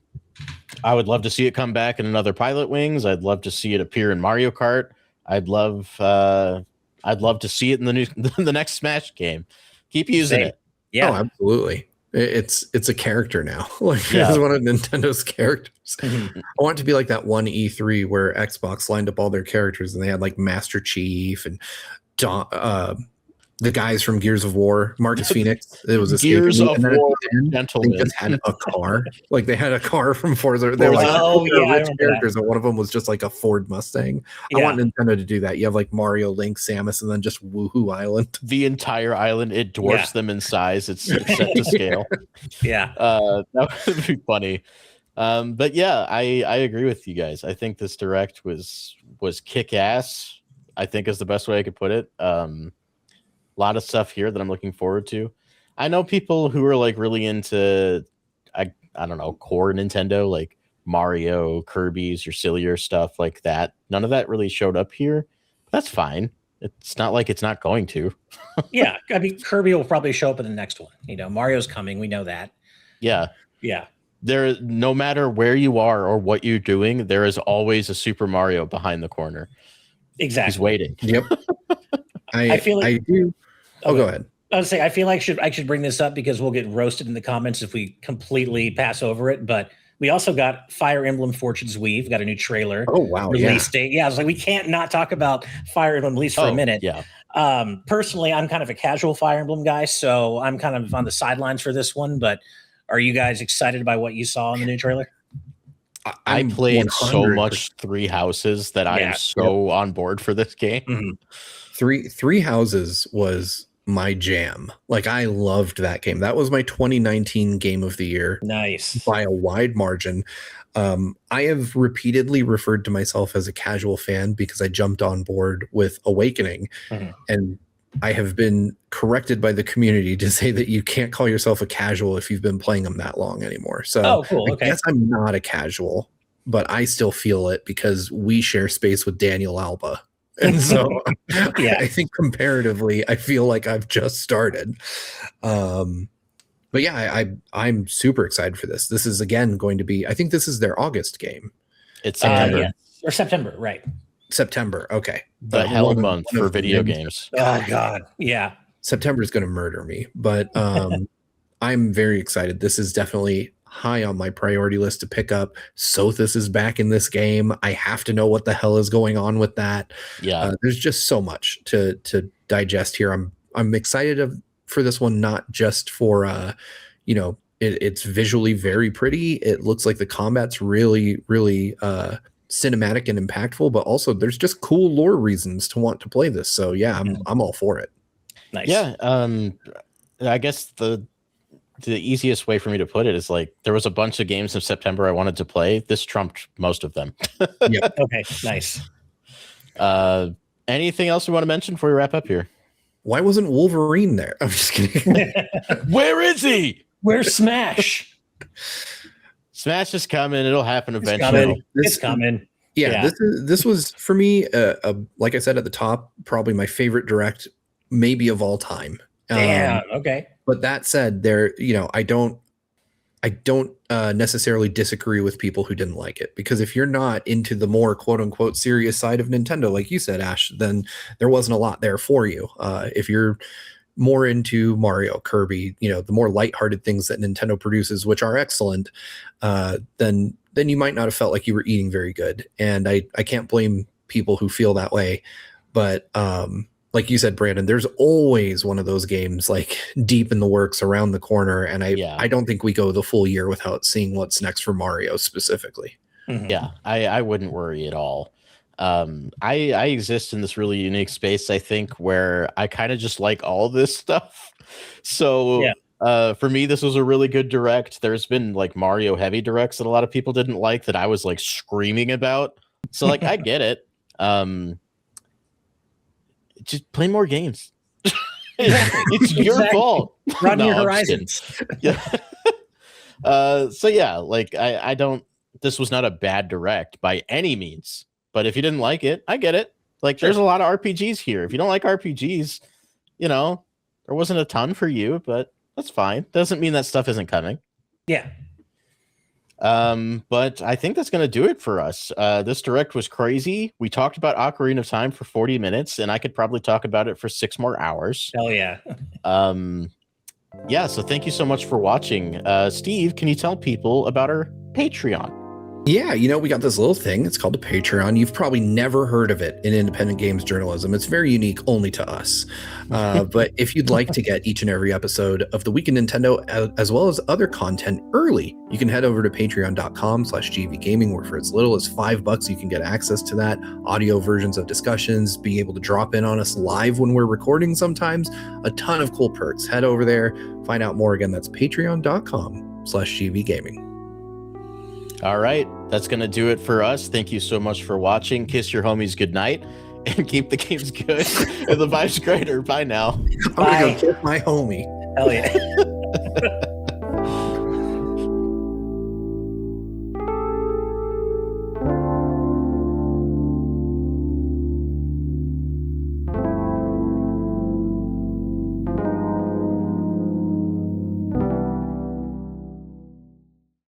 Speaker 1: I would love to see it come back in another Pilot Wings. I'd love to see it appear in Mario Kart. I'd love to see it in the next Smash game. Keep using it.
Speaker 3: Yeah,
Speaker 2: oh, absolutely. It's a character now. Like it's one of Nintendo's characters.
Speaker 3: Mm-hmm.
Speaker 2: I want it to be like that one E3 where Xbox lined up all their characters and they had like Master Chief and the guys from Gears of War, Marcus Phoenix. It was a
Speaker 1: Gears of War gentlemen.
Speaker 2: They just had a car. Like they had a car from Forza. They were like rich characters, and one of them was just like a Ford Mustang. I want Nintendo to do that. You have like Mario, Link, Samus, and then just Woohoo Island.
Speaker 1: The entire island, it dwarfs them in size. It's set to scale.
Speaker 3: Yeah.
Speaker 1: That would be funny. But yeah, I agree with you guys. I think this direct was kick ass, I think is the best way I could put it. A lot of stuff here that I'm looking forward to. I know people who are like really into I don't know, core Nintendo, like Mario, Kirby's, your sillier stuff like that. None of that really showed up here. But that's fine. It's not like it's not going to.
Speaker 3: Yeah, I mean Kirby will probably show up in the next one. Mario's coming, we know that.
Speaker 1: Yeah.
Speaker 3: Yeah.
Speaker 1: There, no matter where you are or what you're doing, there is always a Super Mario behind the corner.
Speaker 3: Exactly.
Speaker 1: He's waiting.
Speaker 2: Yep. I feel like I do. Oh, go ahead.
Speaker 3: I would say I feel like I should bring this up because we'll get roasted in the comments if we completely pass over it. But we also got Fire Emblem Fortune's Weave, got a new trailer.
Speaker 2: Oh wow!
Speaker 3: Release date. Yeah, I was like, we can't not talk about Fire Emblem at least for a minute.
Speaker 1: Yeah.
Speaker 3: Personally, I'm kind of a casual Fire Emblem guy, so I'm kind of on the sidelines for this one. But are you guys excited by what you saw in the new trailer?
Speaker 1: I
Speaker 2: I'm
Speaker 1: played so
Speaker 2: 100%.
Speaker 1: much Three Houses that I am
Speaker 3: Yeah.
Speaker 1: so on board for this game.
Speaker 3: Mhm.
Speaker 2: Three Houses was my jam. Like, I loved that game. That was my 2019 game of the year
Speaker 3: Nice.
Speaker 2: by a wide margin. I have repeatedly referred to myself as a casual fan because I jumped on board with Awakening,
Speaker 3: Mhm.
Speaker 2: and I have been corrected by the community to say that you can't call yourself a casual if you've been playing them that long anymore. So
Speaker 3: Oh, cool.
Speaker 2: I
Speaker 3: Okay.
Speaker 2: guess I'm not a casual, but I still feel it because we share space with Daniel Alba. And so
Speaker 3: Yeah.
Speaker 2: I think comparatively, I feel like I've just started. But yeah, I'm super excited for this. This is again going to be, I think this is their August game.
Speaker 1: It's September,
Speaker 3: Yeah. Or September, right?
Speaker 2: September. Okay.
Speaker 1: the
Speaker 2: But
Speaker 1: hell
Speaker 2: one
Speaker 1: month
Speaker 2: of
Speaker 1: for
Speaker 2: the
Speaker 1: video
Speaker 2: games-
Speaker 1: games.
Speaker 3: Oh God. Yeah.
Speaker 2: September is going to murder me, but I'm very excited. This is definitely high on my priority list to pick up. Sothis is back in this game. I have to know what the hell is going on with that.
Speaker 1: Yeah,
Speaker 2: There's just so much to digest here. I'm excited for this one, not just for it's visually very pretty. It looks like the combat's really, really cinematic and impactful, but also there's just cool lore reasons to want to play this. So yeah, I'm all for it.
Speaker 3: Nice.
Speaker 1: yeah. I guess the easiest way for me to put it is like there was a bunch of games in September I wanted to play. This trumped most of them.
Speaker 3: Okay. Nice.
Speaker 1: Anything else we want to mention before we wrap up here?
Speaker 2: Why wasn't Wolverine there? I'm just kidding.
Speaker 1: Where is he?
Speaker 3: Where's Smash?
Speaker 1: Smash is coming. It'll happen
Speaker 3: It's
Speaker 1: eventually.
Speaker 3: coming. It's coming.
Speaker 2: Yeah,
Speaker 3: Yeah.
Speaker 2: this was for me, like I said at the top, probably my favorite direct, maybe of all time.
Speaker 3: Damn. Okay.
Speaker 2: But that said, I don't necessarily disagree with people who didn't like it, because if you're not into the more quote unquote serious side of Nintendo, like you said, Ash, then there wasn't a lot there for you. If you're more into Mario, Kirby, the more lighthearted things that Nintendo produces, which are excellent, then you might not have felt like you were eating very good. And I can't blame people who feel that way. But like you said, Brandon, there's always one of those games like deep in the works around the corner. And I don't think we go the full year without seeing what's next for Mario specifically.
Speaker 3: Mhm.
Speaker 1: Yeah, I wouldn't worry at all. I exist in this really unique space, I think, where I kind of just like all this stuff. So for me, this was a really good direct. There's been like Mario heavy directs that a lot of people didn't like that I was like screaming about. So like I get it. Just play more games. It's your
Speaker 3: Exactly.
Speaker 1: fault.
Speaker 3: Broaden
Speaker 1: No,
Speaker 3: your
Speaker 1: I'm just
Speaker 3: horizons.
Speaker 1: Yeah. So yeah, like I don't. This was not a bad direct by any means. But if you didn't like it, I get it. Like there's a lot of RPGs here. If you don't like RPGs, there wasn't a ton for you, but that's fine. Doesn't mean that stuff isn't coming.
Speaker 3: Yeah.
Speaker 1: But I think that's going to do it for us. This direct was crazy. We talked about Ocarina of Time for 40 minutes, and I could probably talk about it for 6 more hours.
Speaker 3: Hell yeah.
Speaker 1: Yeah, so thank you so much for watching. Steve, can you tell people about our Patreon?
Speaker 2: Yeah, we got this little thing. It's called a Patreon. You've probably never heard of it in independent games journalism. It's very unique only to us. But if you'd like to get each and every episode of The Week in Nintendo, as well as other content early, you can head over to patreon.com/gvgaming, where for as little as $5, you can get access to that, audio versions of discussions, being able to drop in on us live when we're recording sometimes, a ton of cool perks. Head over there, find out more. Again, that's patreon.com/gvgaming.
Speaker 1: All right, that's going to do it for us. Thank you so much for watching. Kiss your homies goodnight and keep the games good and the vibes greater. Bye now.
Speaker 2: I'm going to go kiss my homie.
Speaker 3: Hell yeah.